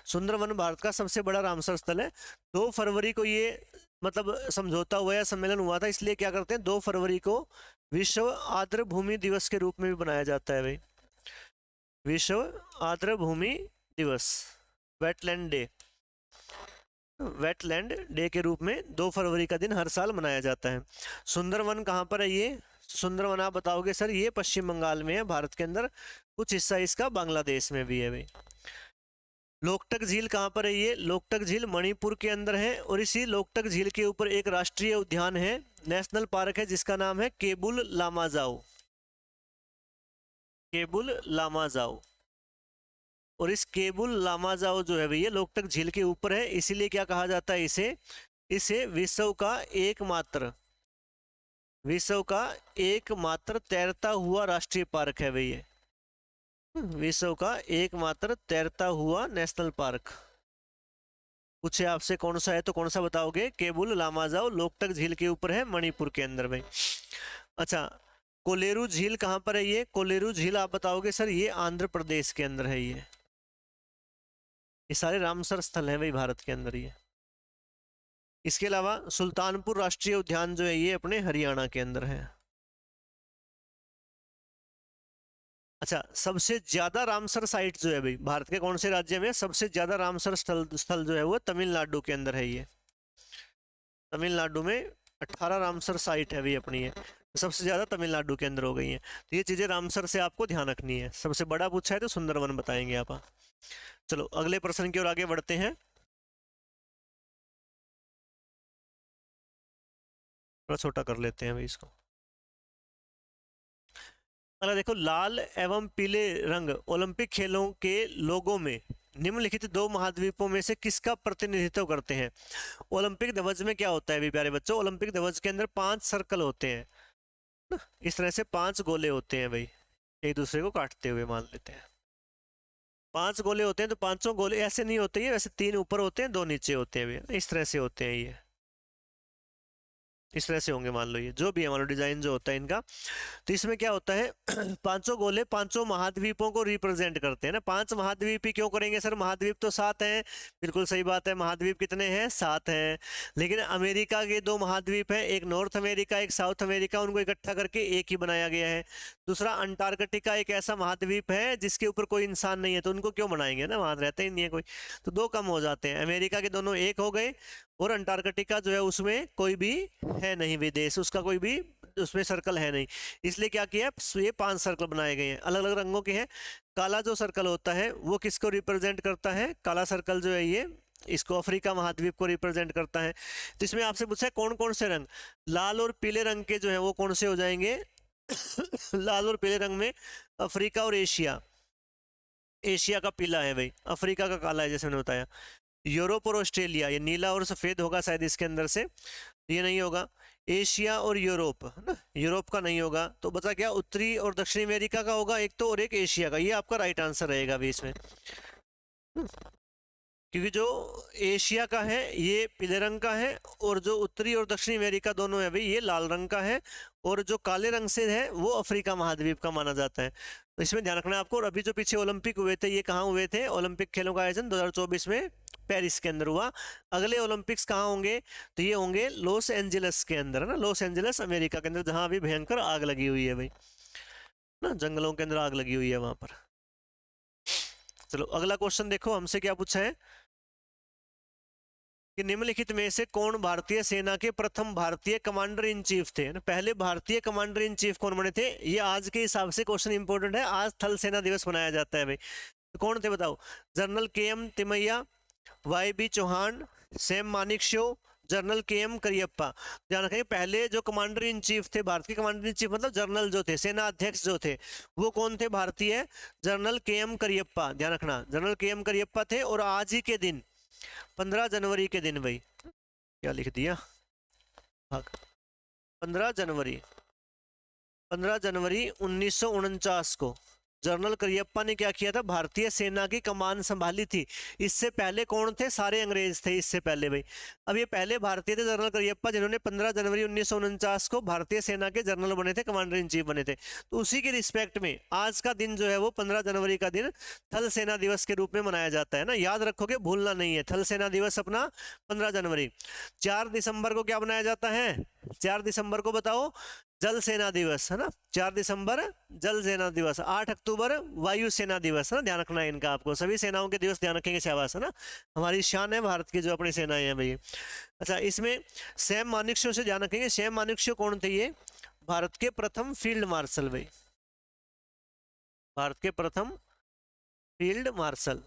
सुंदरवन भारत का सबसे बड़ा रामसर स्थल है। 2 फरवरी को ये मतलब समझौता हुआ या सम्मेलन हुआ था, इसलिए क्या करते हैं 2 फरवरी को विश्व आर्द्र भूमि दिवस के रूप में भी बनाया जाता है भाई। विश्व आर्द्र भूमि दिवस, वेटलैंड डे, वेटलैंड डे के रूप में 2 फरवरी का दिन हर साल मनाया जाता है। सुंदरवन कहाँ पर है ये? सुंदरवन आप बताओगे सर ये पश्चिम बंगाल में है भारत के अंदर, कुछ हिस्सा इसका बांग्लादेश में भी है भाई। लोकटक झील कहाँ पर है ये? लोकटक झील मणिपुर के अंदर है, और इसी लोकटक झील के ऊपर एक राष्ट्रीय उद्यान है, नेशनल पार्क है, जिसका नाम है केबुल लामाजाओ। केबुल लामाजाओ। और इस केबुल लामाजाओ जो है भैया लोकटक झील के ऊपर है, इसीलिए क्या कहा जाता है इसे? इसे विश्व का एकमात्र तैरता हुआ राष्ट्रीय पार्क है भैया। विश्व का एकमात्र तैरता हुआ नेशनल पार्क। पूछे आपसे कौन सा है तो कौन सा बताओगे? केबुल लामाजाओ, लोकटक झील के ऊपर है, मणिपुर के अंदर भाई। अच्छा, कोलेरू झील कहाँ पर है ये? कोलेरू झील आप बताओगे सर ये आंध्र प्रदेश के अंदर है। ये सारे रामसर स्थल हैं भाई भारत के अंदर ये। इसके अलावा सुल्तानपुर राष्ट्रीय उद्यान जो है ये अपने हरियाणा के अंदर है। अच्छा, सबसे ज्यादा रामसर साइट जो है भाई भारत के कौन से राज्य में? सबसे ज्यादा रामसर स्थल जो है वो तमिलनाडु के अंदर है ये। तमिलनाडु में 18 रामसर साइट है भाई अपनी है, सबसे ज्यादा तमिलनाडु के अंदर हो गई है। तो ये चीजें रामसर से आपको ध्यान रखनी है। सबसे बड़ा पूछा है तो सुंदरवन बताएंगे आप। चलो अगले प्रश्न की ओर आगे बढ़ते हैं। थोड़ा छोटा कर लेते हैं भाई इसको। अगला देखो, लाल एवं पीले रंग ओलंपिक खेलों के लोगों में निम्नलिखित 2 महाद्वीपों में से किसका प्रतिनिधित्व करते हैं? ओलंपिक ध्वज में क्या होता है भी प्यारे बच्चों? ओलंपिक ध्वज के अंदर 5 सर्कल होते हैं ना, इस तरह से 5 गोले होते हैं भाई, एक दूसरे को काटते हुए मान लेते हैं। 5 गोले होते हैं, तो पांचों गोले ऐसे नहीं होते हैं, वैसे 3 ऊपर होते हैं 2 नीचे होते हैं भाई, इस तरह से होते हैं ये। इस तरह से होंगे, मान लो ये जो भी है, मान लो डिजाइन जो होता है इनका। तो इसमें क्या होता है पांचों गोले पांचों महाद्वीपों को रिप्रेजेंट करते हैं ना। 5 महाद्वीप ही क्यों करेंगे सर, महाद्वीप तो 7 हैं। बिल्कुल सही बात है, महाद्वीप कितने हैं, 7 हैं। लेकिन अमेरिका के 2 महाद्वीप हैं, एक नॉर्थ अमेरिका एक साउथ अमेरिका, उनको इकट्ठा करके एक ही बनाया गया है। दूसरा अंटार्कटिका एक ऐसा महाद्वीप है जिसके ऊपर कोई इंसान नहीं है, तो उनको क्यों बनाएंगे ना, वहां रहते ही नहीं है कोई, तो 2 कम हो जाते हैं। अमेरिका के दोनों एक हो गए, और अंटार्कटिका जो है उसमें कोई भी है नहीं विदेश, उसका कोई भी उसमें सर्कल है नहीं, इसलिए क्या किया, ये 5 सर्कल बनाए गए हैं, अलग अलग रंगों के हैं। काला जो सर्कल होता है वो किसको रिप्रेजेंट करता है, काला सर्कल जो है ये इसको अफ्रीका महाद्वीप को रिप्रेजेंट करता है। तो इसमें आपसे पूछा है कौन कौन से रंग, लाल और पीले रंग के जो है वो कौन से हो जाएंगे लाल और पीले रंग में अफ्रीका और एशिया, एशिया का पीला है भाई, अफ्रीका का काला है जैसे मैंने बताया। यूरोप और ऑस्ट्रेलिया, ये नीला और सफेद होगा शायद इसके अंदर से, ये नहीं होगा। एशिया और यूरोप है ना, यूरोप का नहीं होगा, तो बचा क्या, उत्तरी और दक्षिणी अमेरिका का होगा एक तो, और एक एशिया का, ये आपका राइट आंसर रहेगा अभी इसमें। क्योंकि जो एशिया का है ये पीले रंग का है, और जो उत्तरी और दक्षिणी अमेरिका दोनों है भाई ये लाल रंग का है, और जो काले रंग से है वो अफ्रीका महाद्वीप का माना जाता है। तो इसमें ध्यान रखना है आपको। और अभी जो पीछे ओलंपिक हुए थे ये कहाँ हुए थे, ओलंपिक खेलों का आयोजन 2024 में पेरिस के अंदर हुआ। अगले ओलंपिक्स कहाँ होंगे, तो ये होंगे लॉस एंजल्स के अंदर, है ना, लॉस एंजल्स अमेरिका के अंदर, जहाँ अभी भयंकर आग लगी हुई है भाई ना, जंगलों के अंदर आग लगी हुई है वहां पर। चलो अगला क्वेश्चन देखो, हमसे क्या पूछा है कि निम्नलिखित में से कौन भारतीय सेना के प्रथम भारतीय कमांडर इन चीफ थे, ना पहले भारतीय कमांडर इन चीफ कौन बने थे। ये आज के हिसाब से क्वेश्चन इंपॉर्टेंट है, आज थल सेना दिवस मनाया जाता है भाई, तो कौन थे बताओ, general KM Thimayya, YB Chauhan, Sam Manekshaw, general KM Cariappa. ध्यान रखेंगे पहले जो कमांडर इन चीफ थे, भारत के कमांडर इन चीफ मतलब जनरल जो थे, सेना अध्यक्ष जो थे, वो कौन थे, भारतीय, जनरल KM करियप्पा। ध्यान रखना जनरल KM करियप्पा थे, और आज ही के दिन 15 जनवरी के दिन भाई, क्या लिख दिया, 15 जनवरी 1949 को जनरल करियप्पा ने क्या किया था, भारतीय सेना की कमान संभाली थी। इससे पहले कौन थे, सारे अंग्रेज थे इससे पहले भाई। अब ये पहले भारतीय थे जनरल करियप्पा, जिन्होंने 15 जनवरी 1949 को भारतीय सेना के जनरल बने थे, कमांडर इन चीफ बने थे। तो उसी के रिस्पेक्ट में आज का दिन जो है वो 15 जनवरी का दिन थल सेना दिवस के रूप में मनाया जाता है ना, याद रखोगे, भूलना नहीं है, थल सेना दिवस अपना 15 जनवरी। 4 दिसंबर को क्या बनाया जाता है, 4 दिसंबर को बताओ, जल सेना दिवस, है ना, 4 दिसंबर जल सेना दिवस, 8 अक्टूबर वायु सेना दिवस, है ना, ध्यान रखना है इनका, आपको सभी सेनाओं के दिवस ध्यान रखेंगे, शाबाश, है ना, हमारी शान है भारत की जो अपनी सेनाएं हैं भाई। अच्छा इसमें सैम मानेकशॉ से ध्यान रखेंगे, सैम मानेकशॉ कौन थे, ये भारत के प्रथम फील्ड मार्शल भाई, भारत के प्रथम field marshal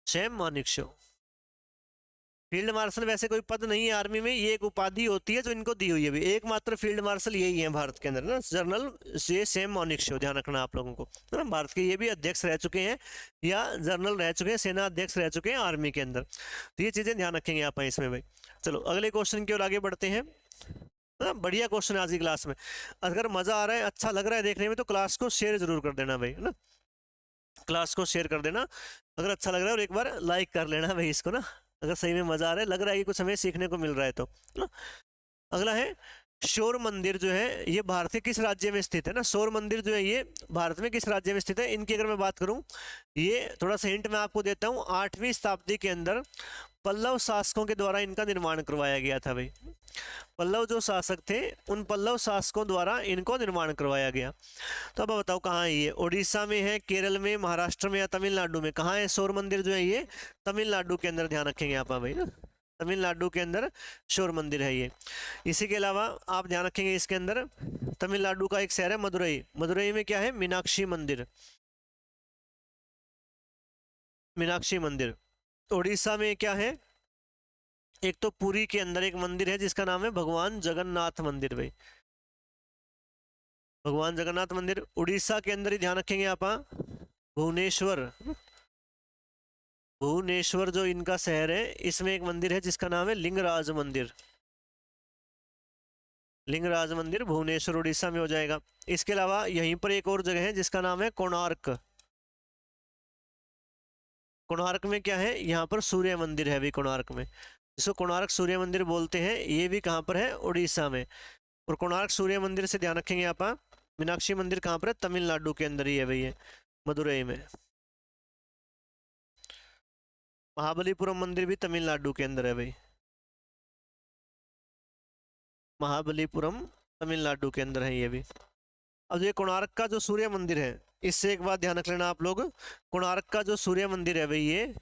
Sam Manekshaw. Field marshal वैसे कोई पद नहीं है आर्मी में, ये एक उपाधि होती है जो इनको दी हुई है, एकमात्र फील्ड मार्शल यही है भारत के अंदर ना, जनरल ये सैम मानेकशॉ, ध्यान रखना आप लोगों को, है ना, भारत के ये भी अध्यक्ष रह चुके हैं या जनरल रह चुके हैं, सेना अध्यक्ष रह चुके हैं आर्मी के अंदर, तो ये चीजें ध्यान रखेंगे आप इसमें भाई। चलो अगले क्वेश्चन की ओर आगे बढ़ते हैं, बढ़िया क्वेश्चन है आज की क्लास में। अगर मजा आ रहा है, अच्छा लग रहा है देखने में, तो क्लास को शेयर जरूर कर देना भाई, है ना, क्लास को शेयर कर देना अगर अच्छा लग रहा है, और एक बार लाइक कर लेना भाई इसको ना, अगर सही में मजा आ रहा है, लग रहा है कि कुछ हमें सीखने को मिल रहा है तो ना। अगला है शोर मंदिर जो है ये भारत के किस राज्य में स्थित है ना, शोर मंदिर जो है ये भारत में किस राज्य में स्थित है। इनकी अगर मैं बात करूं, ये थोड़ा सा हिंट मैं आपको देता हूं, 8वीं शताब्दी के अंदर पल्लव शासकों के द्वारा इनका निर्माण करवाया गया था भाई, पल्लव जो शासक थे उन पल्लव शासकों द्वारा इनको निर्माण करवाया गया। तो अब बताओ कहाँ है ये, उड़ीसा में है, केरल में, महाराष्ट्र में या तमिलनाडु में, कहाँ है शोर मंदिर जो है ये, तमिलनाडु के अंदर, ध्यान रखेंगे आप भाई ना, तमिलनाडु के अंदर शोर मंदिर है ये। इसी के अलावा आप ध्यान रखेंगे इसके अंदर तमिलनाडु का एक शहर है मदुरई, मदुरई में क्या है, मीनाक्षी मंदिर, मीनाक्षी मंदिर। उड़ीसा में क्या है, एक तो पुरी के अंदर एक मंदिर है जिसका नाम है भगवान जगन्नाथ मंदिर भाई, भगवान जगन्नाथ मंदिर। उड़ीसा के अंदर ही ध्यान रखेंगे आप, भुवनेश्वर, भुवनेश्वर जो इनका शहर है, इसमें एक मंदिर है जिसका नाम है लिंगराज मंदिर, लिंगराज मंदिर भुवनेश्वर उड़ीसा में हो जाएगा। इसके अलावा यहीं पर एक और जगह है जिसका नाम है कोणार्क, कोणार्क में क्या है, यहाँ पर सूर्य मंदिर है भी कोणार्क में, जिसको कोणार्क सूर्य मंदिर बोलते हैं, ये भी कहाँ पर है, उड़ीसा में। और कोणार्क सूर्य मंदिर से ध्यान रखेंगे आप, मीनाक्षी मंदिर कहाँ पर है, तमिलनाडु के अंदर ही है भैया, मदुरई में। महाबलीपुरम मंदिर भी तमिलनाडु के अंदर है भाई, महाबलीपुरम तमिलनाडु के अंदर है ये भी। अब ये कोणार्क का जो सूर्य मंदिर है, इससे एक बात ध्यान रख लेना आप लोग, कोणार्क का जो सूर्य मंदिर है भाई, ये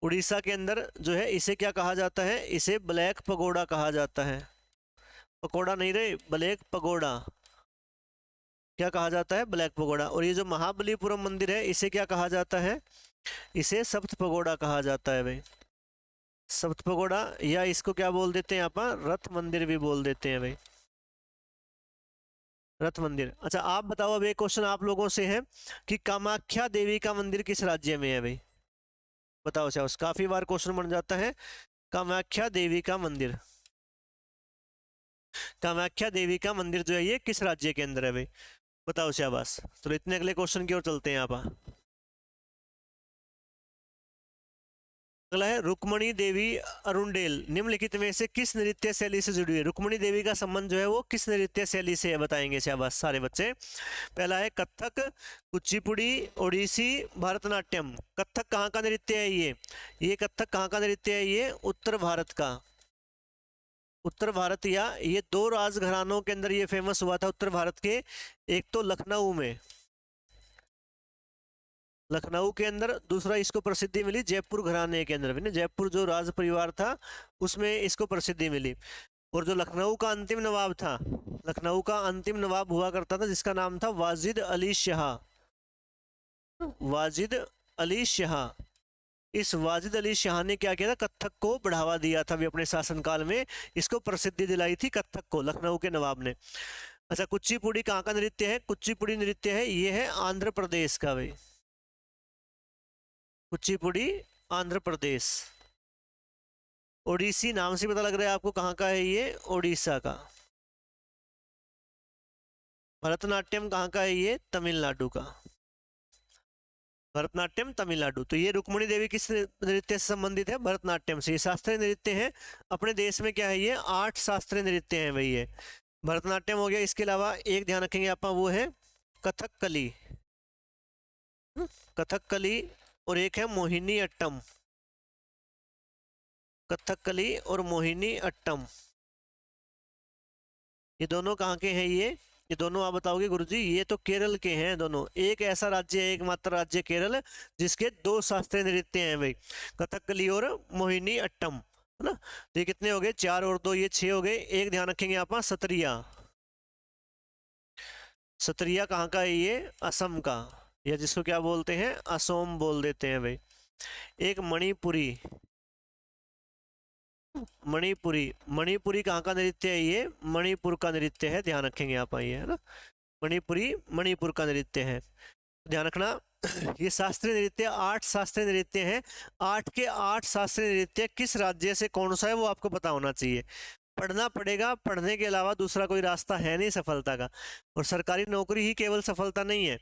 उड़ीसा के अंदर जो है, इसे क्या कहा जाता है, इसे ब्लैक पगोड़ा कहा जाता है। पकोड़ा नहीं रहे, ब्लैक पगोड़ा क्या कहा जाता है, ब्लैक पगोड़ा। और ये जो महाबलीपुरम मंदिर है, इसे क्या कहा जाता है, इसे सप्त पगोड़ा कहा जाता है भाई, सप्त पगोड़ा, या इसको क्या बोल देते हैं आप, रथ मंदिर भी बोल देते हैं भाई, रथ मंदिर। अच्छा आप बताओ, अब एक क्वेश्चन आप लोगों से है कि कामाख्या देवी का मंदिर किस राज्य में है भाई, बताओ। अच्छा काफी बार क्वेश्चन बन जाता है, कामाख्या देवी का मंदिर, कामाख्या देवी का मंदिर जो है ये किस राज्य के अंदर है भाई, बताओ शाबाश। तो इतने अगले क्वेश्चन की ओर चलते हैं आप। अगला है, रुक्मणी देवी अरुंडेल निम्नलिखित में से किस नृत्य शैली से जुड़ी है। रुक्मणी देवी का संबंध जो है वो किस नृत्य शैली से है, बताएंगे शाबाश सारे बच्चे। पहला है कथक, कुचिपुड़ी, ओडिसी, भरतनाट्यम। कथक कहाँ का नृत्य है ये कथक कहाँ का नृत्य है, ये उत्तर भारत का, उत्तर भारत, या ये दो राजघरानों के अंदर ये फेमस हुआ था उत्तर भारत के। एक तो लखनऊ में, लखनऊ के अंदर, दूसरा इसको प्रसिद्धि मिली जयपुर घराने के अंदर भी, जयपुर जो राज परिवार था उसमें इसको प्रसिद्धि मिली। और जो लखनऊ का अंतिम नवाब था, लखनऊ का अंतिम नवाब हुआ करता था जिसका नाम था वाजिद अली शाह, वाजिद अली शाह। इस वाजिद अली शाह ने क्या किया था, कथक को बढ़ावा दिया था भी अपने शासनकाल में, इसको प्रसिद्धि दिलाई थी कथक को, लखनऊ के नवाब ने। अच्छा कुचिपुड़ी कहाँ का नृत्य है, कुचिपुड़ी नृत्य है ये है आंध्र प्रदेश का भाई, कुचिपुड़ी आंध्र प्रदेश। ओडिसी नाम से पता लग रहा है आपको कहाँ का है, ये उड़ीसा का। भरतनाट्यम कहाँ का है, ये तमिलनाडु का, भरतनाट्यम तमिलनाडु। तो ये रुक्मणी देवी किस नृत्य से संबंधित है, भरतनाट्यम से। ये शास्त्रीय नृत्य है, अपने देश में क्या है, ये 8 शास्त्रीय नृत्य हैं भाई, ये भरतनाट्यम हो गया। इसके अलावा एक ध्यान रखेंगे आप, वो है कथकली, कथकली, और एक है मोहिनी अट्टम, कथकली और मोहिनी अट्टम। ये दोनों कहाँ के हैं, ये दोनों आप बताओगे गुरुजी, ये तो केरल के हैं दोनों। एक ऐसा राज्य है, एकमात्र राज्य केरल, जिसके 2 शास्त्रीय नृत्य हैं भाई, कथकली और मोहिनी अट्टम, है ना। तो ये कितने हो गए, 4 और 2 ये 6 हो गए। एक ध्यान रखेंगे आप, सतरिया, सतरिया कहाँ का है, ये असम का, या जिसको क्या बोलते हैं, असोम बोल देते हैं भाई। एक मणिपुरी, मणिपुरी, मणिपुरी कहाँ का नृत्य है, ये मणिपुर का नृत्य है, ध्यान रखेंगे आप, ये है ना, मणिपुरी मणिपुर का नृत्य है, ध्यान रखना। ये शास्त्रीय नृत्य 8 शास्त्रीय नृत्य हैं, 8 के 8 शास्त्रीय नृत्य किस राज्य से कौन सा है वो आपको पता होना चाहिए, पढ़ना पड़ेगा, पढ़ने के अलावा दूसरा कोई रास्ता है नहीं सफलता का। और सरकारी नौकरी ही केवल सफलता नहीं है,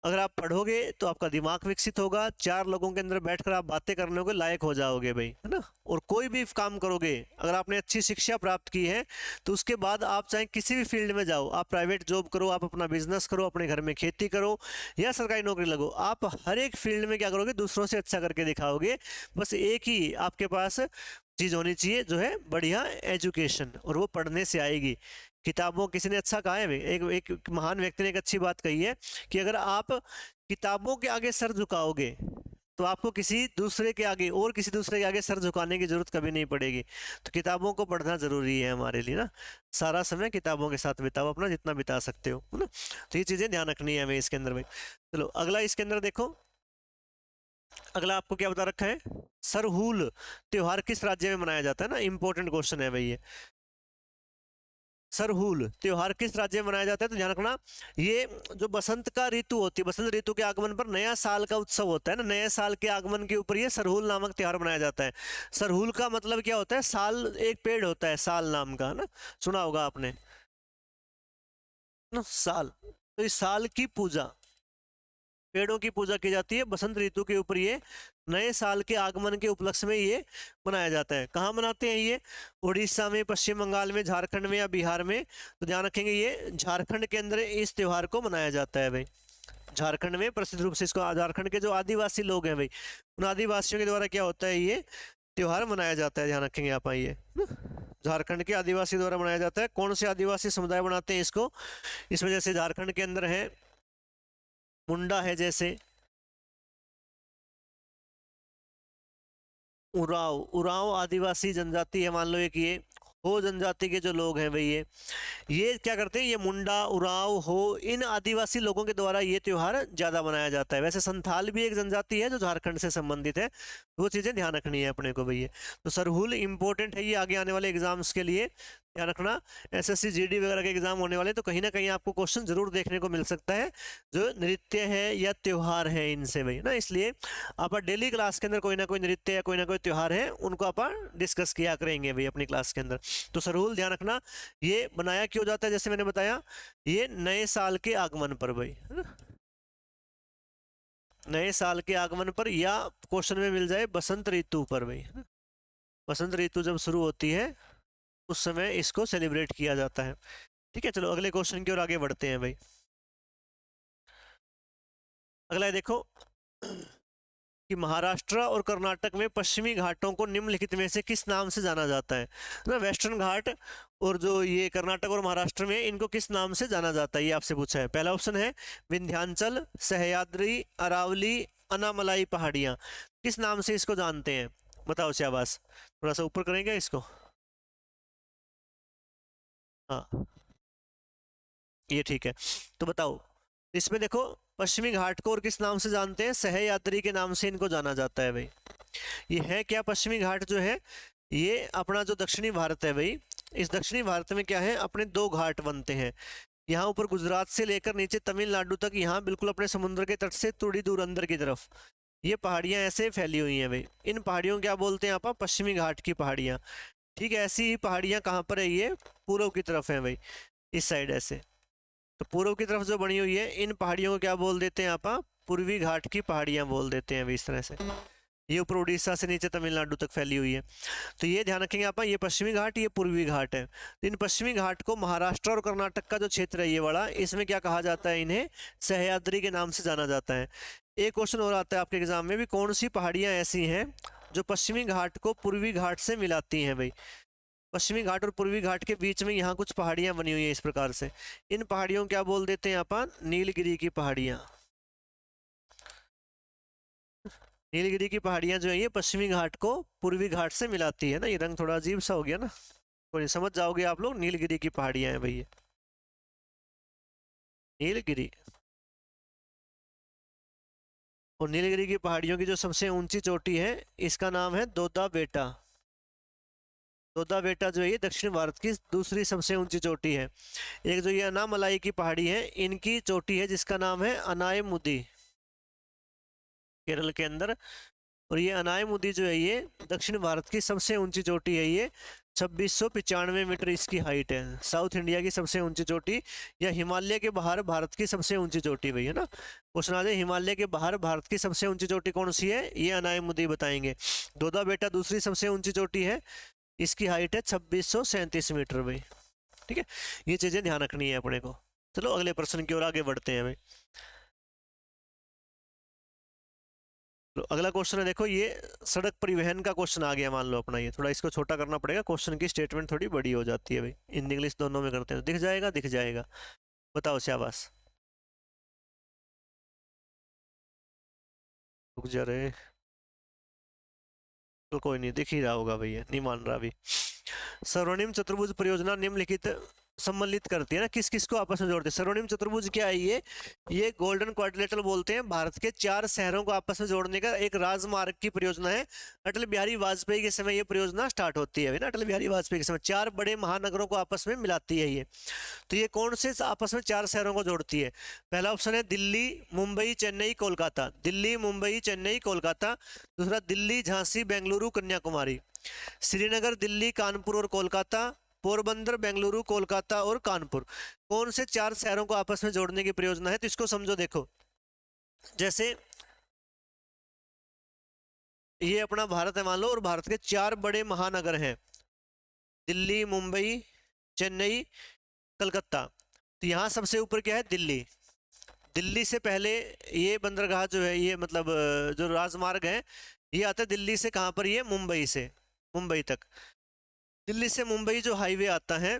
अगर आप पढ़ोगे तो आपका दिमाग विकसित होगा, 4 लोगों के अंदर बैठकर आप बातें करने के लायक हो जाओगे भाई, है ना। और कोई भी काम करोगे, अगर आपने अच्छी शिक्षा प्राप्त की है तो उसके बाद आप चाहे किसी भी फील्ड में जाओ, आप प्राइवेट जॉब करो, आप अपना बिजनेस करो, अपने घर में खेती करो, या सरकारी नौकरी लगो, आप हर एक फील्ड में क्या करोगे, दूसरों से अच्छा करके दिखाओगे। बस एक ही आपके पास चीज़ होनी चाहिए, जो है बढ़िया एजुकेशन, और वो पढ़ने से आएगी। किताबों, किसी ने अच्छा कहा है, एक महान व्यक्ति ने एक अच्छी बात कही है कि अगर आप किताबों के आगे सर झुकाओगे तो आपको किसी दूसरे के आगे, और किसी दूसरे के आगे सर झुकाने की जरूरत कभी नहीं पड़ेगी। तो किताबों को पढ़ना जरूरी है हमारे लिए ना, सारा समय किताबों के साथ बिताओ अपना, जितना बिता सकते हो, है ना। तो ये चीजें ध्यान रखनी है हमें इसके अंदर में। चलो अगला इसके अंदर देखो, अगला आपको क्या बता रखा है, सरहूल त्योहार किस राज्य में मनाया जाता है ना, इंपॉर्टेंट क्वेश्चन है भाई ये। सरहूल त्योहार किस राज्य में मनाया जाता है, तो ध्यान रखना, ये जो बसंत का ऋतु होती है, बसंत ऋतु के आगमन पर नया साल का उत्सव होता है ना, नए साल के आगमन के ऊपर ये सरहूल नामक त्योहार मनाया जाता है। सरहूल का मतलब क्या होता है, साल, एक पेड़ होता है साल नाम का, है ना, सुना होगा आपने ना, साल। तो इस साल की पूजा, पेड़ों की पूजा की जाती है बसंत ऋतु के ऊपर। ये नए साल के आगमन के उपलक्ष्य में ये मनाया जाता है। कहाँ मनाते हैं ये? उड़ीसा में, पश्चिम बंगाल में, झारखंड में या बिहार में? तो ध्यान रखेंगे ये झारखंड के अंदर इस त्योहार को मनाया जाता है भाई। झारखंड में प्रसिद्ध रूप से इसको, झारखंड के जो आदिवासी लोग हैं भाई, उन आदिवासियों के द्वारा क्या होता है, ये त्योहार मनाया जाता है। ध्यान रखेंगे आप ये झारखंड के आदिवासी द्वारा मनाया जाता है। कौन से आदिवासी समुदाय बनाते हैं इसको? इस वजह से झारखंड के अंदर है मुंडा है, जैसे उराव, उराव आदिवासी जनजाति है, मान लो एक ये हो जनजाति के जो लोग हैं भाई, ये क्या करते हैं, ये मुंडा, उराव, हो, इन आदिवासी लोगों के द्वारा ये त्योहार ज्यादा मनाया जाता है। वैसे संथाल भी एक जनजाति है जो झारखंड से संबंधित है, वो चीजें ध्यान रखनी है अपने को भैया। तो सरहुल इंपॉर्टेंट है ये आगे आने वाले एग्जाम्स के लिए, ध्यान रखना। एसएससी जीडी वगैरह के एग्जाम होने वाले, तो कहीं ना कहीं आपको क्वेश्चन जरूर देखने को मिल सकता है जो नृत्य है या त्योहार है इनसे भाई ना। इसलिए आप डेली क्लास के अंदर कोई ना कोई नृत्य या कोई ना कोई त्योहार है उनको आप डिस्कस किया करेंगे भाई अपनी क्लास के अंदर। तो सरहुल ध्यान रखना, ये बनाया क्यों जाता है, जैसे मैंने बताया, ये नए साल के आगमन पर भाई, है ना, नए साल के आगमन पर, या क्वेश्चन में मिल जाए बसंत ऋतु पर भाई, है ना। बसंत ऋतु जब शुरू होती है उस समय इसको सेलिब्रेट किया जाता है। ठीक है, चलो अगले क्वेश्चन की ओर आगे बढ़ते हैं भाई। अगला है देखो कि महाराष्ट्र और कर्नाटक में पश्चिमी घाटों को निम्नलिखित में से किस नाम से जाना जाता है ना। वेस्टर्न घाट और जो ये कर्नाटक और महाराष्ट्र में, इनको किस नाम से जाना जाता है, ये आपसे पूछा है। पहला ऑप्शन है विंध्याचल, सह्याद्री, अरावली, अनामलाई पहाड़ियां। किस नाम से इसको जानते हैं, बताओ शाबाश। थोड़ा सा ऊपर करेंगे इसको, हाँ ये ठीक है। तो बताओ इसमें देखो, पश्चिमी घाट को और किस नाम से जानते हैं, सह्याद्री के नाम से इनको जाना जाता है भाई। ये है क्या, पश्चिमी घाट जो है ये अपना जो दक्षिणी भारत है भाई, इस दक्षिणी भारत में क्या है, अपने दो घाट बनते हैं। यहाँ ऊपर गुजरात से लेकर नीचे तमिलनाडु तक, यहाँ बिल्कुल अपने समुद्र के तट से थोड़ी दूर अंदर की तरफ ये पहाड़ियाँ ऐसे फैली हुई हैं भाई। इन पहाड़ियों को क्या बोलते हैं आप, पश्चिमी घाट की पहाड़ियाँ। ठीक है, ऐसी ही पहाड़ियाँ कहाँ पर है, ये पूर्व की तरफ है भाई, इस साइड ऐसे। तो पूर्व की तरफ जो बनी हुई है, इन पहाड़ियों को क्या बोल देते हैं आप, पूर्वी घाट की पहाड़ियाँ बोल देते हैं भाई, इस तरह से। ये ऊपर उड़ीसा से नीचे तमिलनाडु तक फैली हुई है। तो ये ध्यान रखेंगे आप, ये पश्चिमी घाट, ये पूर्वी घाट है। तो इन पश्चिमी घाट को महाराष्ट्र और कर्नाटक का जो क्षेत्र है ये वाला, इसमें क्या कहा जाता है, इन्हें सह्याद्री के नाम से जाना जाता है। एक क्वेश्चन और आता है आपके एग्जाम में भी, कौन सी पहाड़ियाँ ऐसी हैं जो पश्चिमी घाट को पूर्वी घाट से मिलाती हैं भाई। पश्चिमी घाट और पूर्वी घाट के बीच में यहाँ कुछ पहाड़ियाँ बनी हुई हैं इस प्रकार से। इन पहाड़ियों को क्या बोल देते हैं अपन, नीलगिरी की पहाड़ियाँ। नीलगिरी की पहाड़ियाँ जो है ये पश्चिमी घाट को पूर्वी घाट से मिलाती है ना। ये रंग थोड़ा अजीब सा हो गया ना, कोई समझ जाओगे आप लोग, नीलगिरी की पहाड़ियाँ हैं भैया, नीलगिरी। और नीलगिरी की पहाड़ियों की जो सबसे ऊंची चोटी है, इसका नाम है दोदा बेटा। दोदा बेटा जो है ये दक्षिण भारत की दूसरी सबसे ऊंची चोटी है। एक जो ये अनामलाई की पहाड़ी है, इनकी चोटी है जिसका नाम है अनायमुदी, केरल के अंदर। और ये अनायमुदी जो है ये दक्षिण भारत की सबसे ऊंची चोटी है। ये 2695 मीटर इसकी हाइट है। साउथ इंडिया की सबसे ऊंची चोटी, या हिमालय के बाहर भारत की सबसे ऊंची चोटी भाई, है ना। क्वेश्चन आ जाए हिमालय के बाहर भारत की सबसे ऊंची चोटी कौन सी है, ये अनायमुदी बताएंगे। दोदा बेटा दूसरी सबसे ऊंची चोटी है, इसकी हाइट है 2637 मीटर भाई। ठीक है, ये चीजें ध्यान रखनी है अपने को। चलो अगले प्रश्न की ओर आगे बढ़ते हैं भाई। तो अगला क्वेश्चन है देखो, ये सड़क परिवहन का क्वेश्चन आ गया मान लो अपना। ये थोड़ा इसको छोटा करना पड़ेगा, क्वेश्चन की स्टेटमेंट थोड़ी बड़ी हो जाती है भाई, हिंदी इंग्लिश दोनों में करते हैं तो दिख जाएगा, दिख जाएगा। बताओ शाबाश, रुक जा रहे, तो कोई नहीं, दिख ही रहा होगा भैया, नहीं मान रहा अभी। स्वर्णिम चतुर्भुज परियोजना निम्नलिखित सम्मिलित करती है ना, किस किस को आपस में जोड़ते हैं। स्वर्णिम चतुर्भुज क्या है, ये गोल्डन क्वाड्रिलेटरल बोलते हैं। भारत के 4 शहरों को आपस में जोड़ने का एक राजमार्ग की परियोजना है। अटल बिहारी वाजपेयी के समय ये परियोजना स्टार्ट होती है ना, अटल बिहारी वाजपेयी के समय 4 बड़े महानगरों को आपस में मिलाती है ये। तो ये कौन से आपस में 4 शहरों को जोड़ती है। पहला ऑप्शन है दिल्ली, मुंबई, चेन्नई, कोलकाता। दिल्ली, मुंबई, चेन्नई, कोलकाता। दूसरा दिल्ली, झांसी, बेंगलुरु, कन्याकुमारी। श्रीनगर, दिल्ली, कानपुर और कोलकाता। पोरबंदर, बेंगलुरु, कोलकाता और कानपुर। कौन से 4 शहरों को आपस में जोड़ने की परियोजना है, तो इसको समझो देखो। जैसे ये अपना भारत है मान लो, और भारत के 4 बड़े महानगर हैं, दिल्ली, मुंबई, चेन्नई, कलकत्ता। तो यहाँ सबसे ऊपर क्या है, दिल्ली। दिल्ली से पहले ये बंदरगाह जो है, ये मतलब जो राजमार्ग है, ये आता है दिल्ली से कहाँ पर, ये मुंबई से, मुंबई तक। दिल्ली से मुंबई जो हाईवे आता है,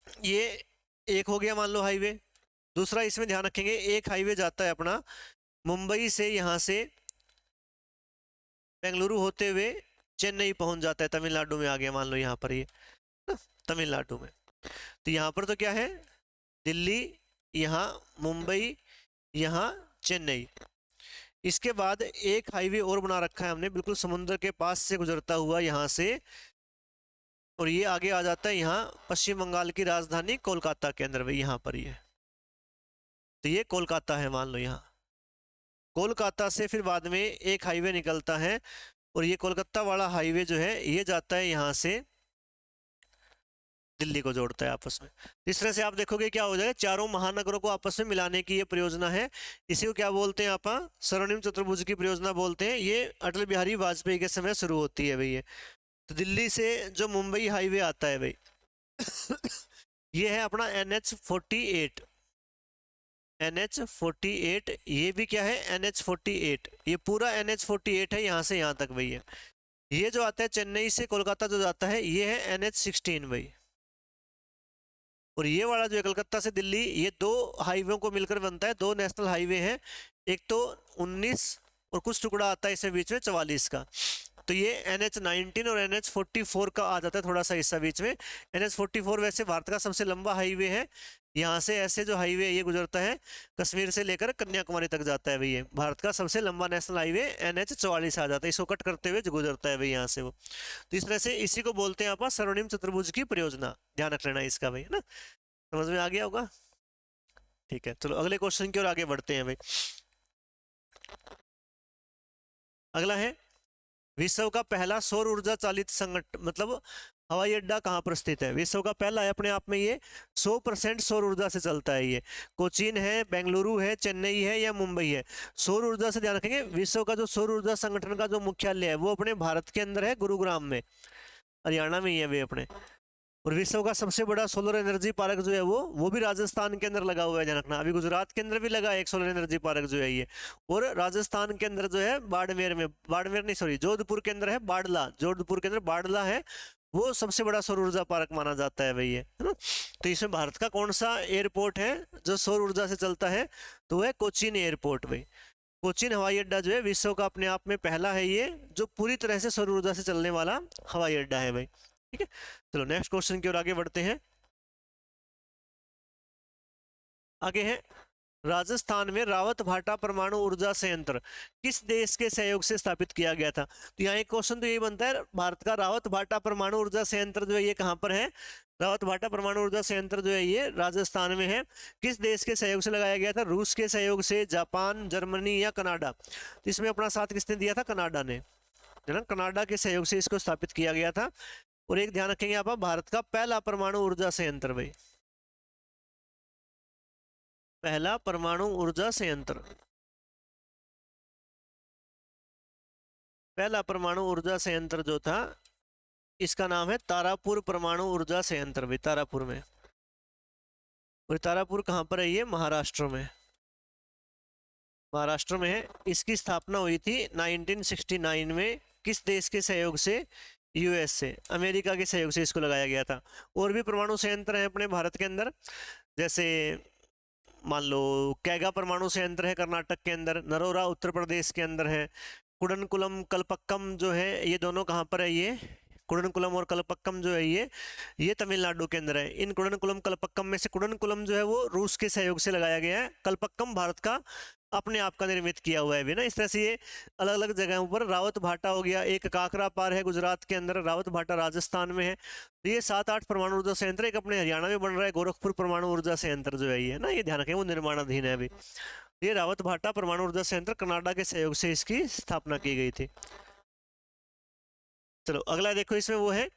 ये एक हो गया मान लो हाईवे। दूसरा इसमें ध्यान रखेंगे, एक हाईवे जाता है अपना मुंबई से, यहाँ से बेंगलुरु होते हुए चेन्नई पहुंच जाता है, तमिलनाडु में आ गया मान लो यहाँ पर, ये तमिलनाडु में। तो यहाँ पर तो क्या है, दिल्ली, यहाँ मुंबई, यहाँ चेन्नई। इसके बाद एक हाईवे और बना रखा है हमने, बिल्कुल समुद्र के पास से गुजरता हुआ यहाँ से, और ये आगे आ जाता है यहाँ पश्चिम बंगाल की राजधानी कोलकाता के अंदर, भाई यहाँ पर ये। तो ये कोलकाता है मान लो यहाँ। कोलकाता से फिर बाद में एक हाईवे निकलता है, और ये कोलकाता वाला हाईवे जो है ये जाता है यहाँ से दिल्ली को जोड़ता है आपस में। इस तरह से आप देखोगे क्या हो जाएगा, चारों महानगरों को आपस में मिलाने की ये परियोजना है। इसी को क्या बोलते हैं आप, स्वर्णिम चतुर्भुज की परियोजना बोलते हैं। ये अटल बिहारी वाजपेयी के समय शुरू होती है भाई ये। तो दिल्ली से जो मुंबई हाईवे आता है भाई ये है अपना NH48। NH48, ये भी क्या है, NH48। ये पूरा NH48 है यहाँ से यहाँ तक भाई है। ये जो आता है चेन्नई से कोलकाता जो जाता है, ये है NH16 भाई। और ये वाला जो है कलकत्ता से दिल्ली, ये 2 हाईवे को मिलकर बनता है, 2 नेशनल हाईवे हैं। एक तो 19 और कुछ टुकड़ा आता है इसमें बीच में 44 का। तो ये NH19 और NH44 का आ जाता है थोड़ा सा हिस्सा बीच में। NH44 वैसे भारत का सबसे लंबा हाईवे है। यहाँ से ऐसे जो हाईवे ये गुजरता है, कश्मीर से लेकर कन्याकुमारी तक जाता है भाई। ये भारत का सबसे लंबा नेशनल हाईवे NH44 आ जाता है, इसको कट करते हुए जो गुजरता है भाई यहाँ से वो। तो इस तरह से इसी को बोलते हैं आप स्वर्णिम चतुर्भुज की परियोजना। ध्यान रख लेना इसका भाई, है ना। समझ में आ गया होगा, ठीक है। चलो अगले क्वेश्चन की ओर आगे बढ़ते हैं भाई। अगला है, विश्व का पहला सौर ऊर्जा चालित संगठन मतलब हवाई अड्डा कहाँ पर स्थित है। विश्व का पहला है अपने आप में, ये 100% सौर ऊर्जा से चलता है। ये कोचीन है, बेंगलुरु है, चेन्नई है या मुंबई है। सौर ऊर्जा से ध्यान रखेंगे, विश्व का जो सौर ऊर्जा संगठन का जो मुख्यालय है वो अपने भारत के अंदर है, गुरुग्राम में, हरियाणा में ही है वे अपने। और विश्व का सबसे बड़ा सोलर एनर्जी पार्क जो है वो भी राजस्थान के अंदर लगा हुआ है, ध्यान रखना। अभी गुजरात के अंदर भी लगा है एक सोलर एनर्जी पार्क जो है ये। और राजस्थान के अंदर जो है बाड़मेर में, बाड़मेर नहीं सॉरी, जोधपुर के अंदर है बाड़ला, जोधपुर के अंदर बाड़ला है, वो सबसे बड़ा सौर ऊर्जा पार्क माना जाता है भाई ये, है ना। तो इसमें भारत का कौन सा एयरपोर्ट है जो सौर ऊर्जा से चलता है, तो है कोचीन एयरपोर्ट भाई। कोचीन हवाई अड्डा जो है विश्व का अपने आप में पहला है ये, जो पूरी तरह से सौर ऊर्जा से चलने वाला हवाई अड्डा है भाई, ठीक है। चलो नेक्स्ट क्वेश्चन की ओर आगे बढ़ते हैं। आगे है, राजस्थान में रावत भाटा परमाणु ऊर्जा संयंत्र किस देश के सहयोग से स्थापित किया गया था। तो यहाँ एक क्वेश्चन तो यही बनता है, भारत का रावत भाटा परमाणु ऊर्जा संयंत्र जो है ये कहाँ पर है। रावत भाटा परमाणु ऊर्जा संयंत्र जो है ये राजस्थान में है। किस देश के सहयोग से लगाया गया था, रूस के सहयोग से, जापान, जर्मनी या कनाडा। तो इसमें अपना साथ किसने दिया था, कनाडा ने, है ना। कनाडा के सहयोग से इसको स्थापित किया गया था। और एक ध्यान रखेंगे आप, भारत का पहला परमाणु ऊर्जा संयंत्र भाई, पहला परमाणु ऊर्जा संयंत्र, पहला परमाणु ऊर्जा संयंत्र जो था इसका नाम है तारापुर परमाणु ऊर्जा संयंत्र भाई, तारापुर में। और तारापुर कहाँ पर है, ये महाराष्ट्र में, महाराष्ट्र में है। इसकी स्थापना हुई थी 1969 में। किस देश के सहयोग से, यूएस से, अमेरिका के सहयोग से इसको लगाया गया था। और भी परमाणु संयंत्र हैं अपने भारत के अंदर, जैसे मान लो कैगा परमाणु संयंत्र है कर्नाटक के अंदर, नरोरा उत्तर प्रदेश के अंदर है, कुडनकुलम कलपक्कम जो है ये दोनों कहाँ पर है, ये कुडनकुलम और कलपक्कम जो है ये तमिलनाडु के अंदर है। इन कुडनकुलम कलपक्कम में से कुडनकुलम जो है वो रूस के सहयोग से लगाया गया है, कलपक्कम भारत का अपने आप का निर्मित किया हुआ है भी ना। इस तरह से ये अलग अलग जगहों पर, रावत भाटा हो गया, एक काकरा पार है गुजरात के अंदर, रावत भाटा राजस्थान में है। तो ये 7-8 परमाणु ऊर्जा संयंत्र, एक अपने हरियाणा में बन रहा है गोरखपुर परमाणु ऊर्जा संयंत्र जो है ये ना, ये ध्यान रखें वो निर्माणाधीन है अभी। ये रावत भाटा परमाणु ऊर्जा संयंत्र कनाडा के सहयोग से इसकी स्थापना की गई थी। चलो अगला देखो, इसमें वो है,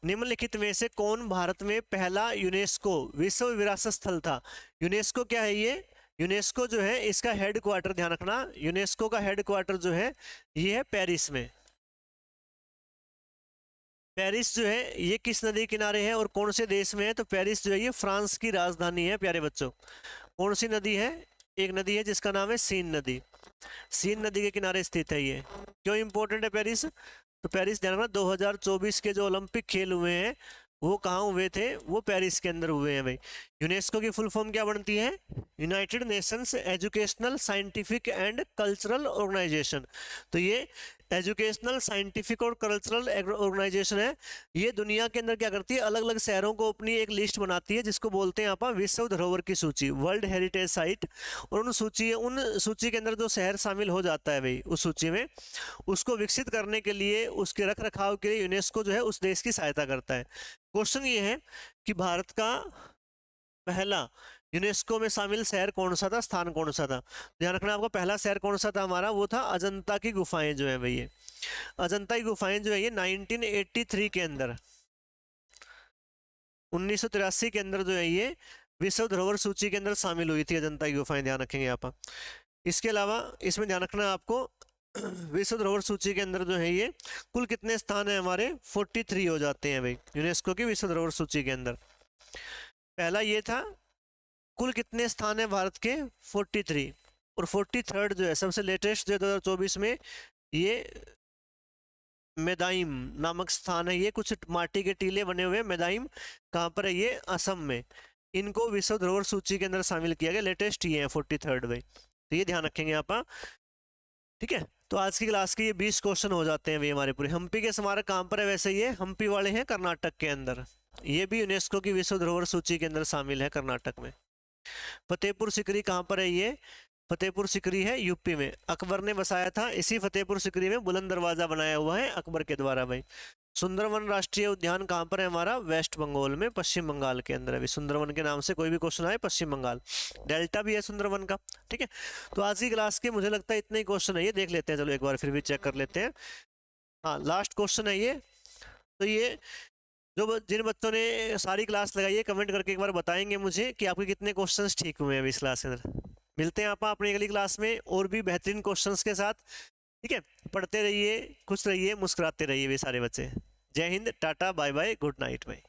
निम्नलिखित में से कौन भारत में पहला यूनेस्को विश्व विरासत स्थल था। यूनेस्को क्या है, ये यूनेस्को जो है इसका हेड क्वार्टर, ध्यान रखना, यूनेस्को का हेड क्वार्टर जो है ये है पेरिस में। पेरिस जो है ये किस नदी किनारे है और कौन से देश में है? तो पेरिस जो है ये फ्रांस की राजधानी है प्यारे बच्चों। कौन सी नदी है? एक नदी है जिसका नाम है सीन नदी। सीन नदी के किनारे स्थित है ये। क्यों इंपॉर्टेंट है पेरिस? तो पेरिस ध्यान रखना 2024 के जो ओलंपिक खेल हुए हैं वो कहाँ हुए थे? वो पेरिस के अंदर हुए हैं भाई। यूनेस्को की फुल फॉर्म क्या बनती है? United nations educational scientific and cultural organisation. तो ये एजुकेशनल साइंटिफिक और कल्चरल ऑर्गेनाइजेशन है। ये दुनिया के अंदर क्या करती है? अलग अलग शहरों को अपनी एक लिस्ट बनाती है जिसको बोलते हैं आप विश्व धरोहर की सूची, वर्ल्ड हेरिटेज साइट। और उन सूची के अंदर जो शहर शामिल हो जाता है भाई उस सूची में, उसको विकसित करने के लिए, उसके रख रखाव के लिए यूनेस्को जो है उस देश की सहायता करता है। क्वेश्चन ये है कि भारत का पहला यूनेस्को में शामिल शहर कौन सा था, स्थान कौन सा था? ध्यान रखना आपको, पहला शहर कौन सा था हमारा? वो था अजंता की गुफाएं जो है भाई। ये अजंता की गुफाएं जो है ये 1983 के अंदर, 1983 के अंदर जो है ये विश्व धरोहर सूची के अंदर शामिल हुई थी अजंता की गुफाएं, ध्यान रखेंगे आप। इसके अलावा इसमें ध्यान रखना आपको विश्व धरोहर सूची के अंदर जो है ये कुल कितने स्थान है हमारे? 43 हो जाते हैं भाई यूनेस्को की विश्व धरोहर सूची के अंदर। पहला ये था, कुल कितने स्थान है भारत के? 43। और 43rd जो है सबसे लेटेस्ट जो 2024 में, ये मेदाइम नामक स्थान है। ये कुछ माटी के टीले बने हुए मेदाइम, कहाँ पर है ये? असम में। इनको विश्व धरोहर सूची के अंदर शामिल किया गया, लेटेस्ट ये है 43rd भाई। तो ये ध्यान रखेंगे आप, ठीक है। तो आज की क्लास के ये 20 क्वेश्चन हो जाते हैं भाई हमारे पूरे। हम्पी के स्मारक कहाँ पर है? वैसे ये हम्पी वाले हैं कर्नाटक के अंदर, ये भी यूनेस्को की विश्व धरोहर सूची के अंदर शामिल है कर्नाटक में। फतेहपुर सिकरी कहाँ पर है? ये फतेहपुर सिकरी है यूपी में। अकबर ने बसाया था इसी फतेहपुर सिकरी में, बुलंद दरवाजा बनाया हुआ है अकबर के द्वारा भाई। सुंदरवन राष्ट्रीय उद्यान कहाँ पर है हमारा? वेस्ट बंगाल में, पश्चिम बंगाल के अंदर। अभी सुंदरवन के नाम से कोई भी क्वेश्चन आए, पश्चिम बंगाल, डेल्टा भी है सुंदरवन का, ठीक है। तो आज की क्लास के मुझे लगता है इतने ही क्वेश्चन है, ये देख लेते हैं, चलो एक बार फिर भी चेक कर लेते हैं। हाँ, लास्ट क्वेश्चन है ये। तो ये जो जिन बच्चों ने सारी क्लास लगाई है कमेंट करके एक बार बताएंगे मुझे कि आपके कितने क्वेश्चंस ठीक हुए हैं अभी इस क्लास के अंदर। मिलते हैं आप अपनी अगली क्लास में और भी बेहतरीन क्वेश्चंस के साथ, ठीक है। पढ़ते रहिए, खुश रहिए, मुस्कुराते रहिए भी सारे बच्चे। जय Hind, tata, bye bye, good night भाई।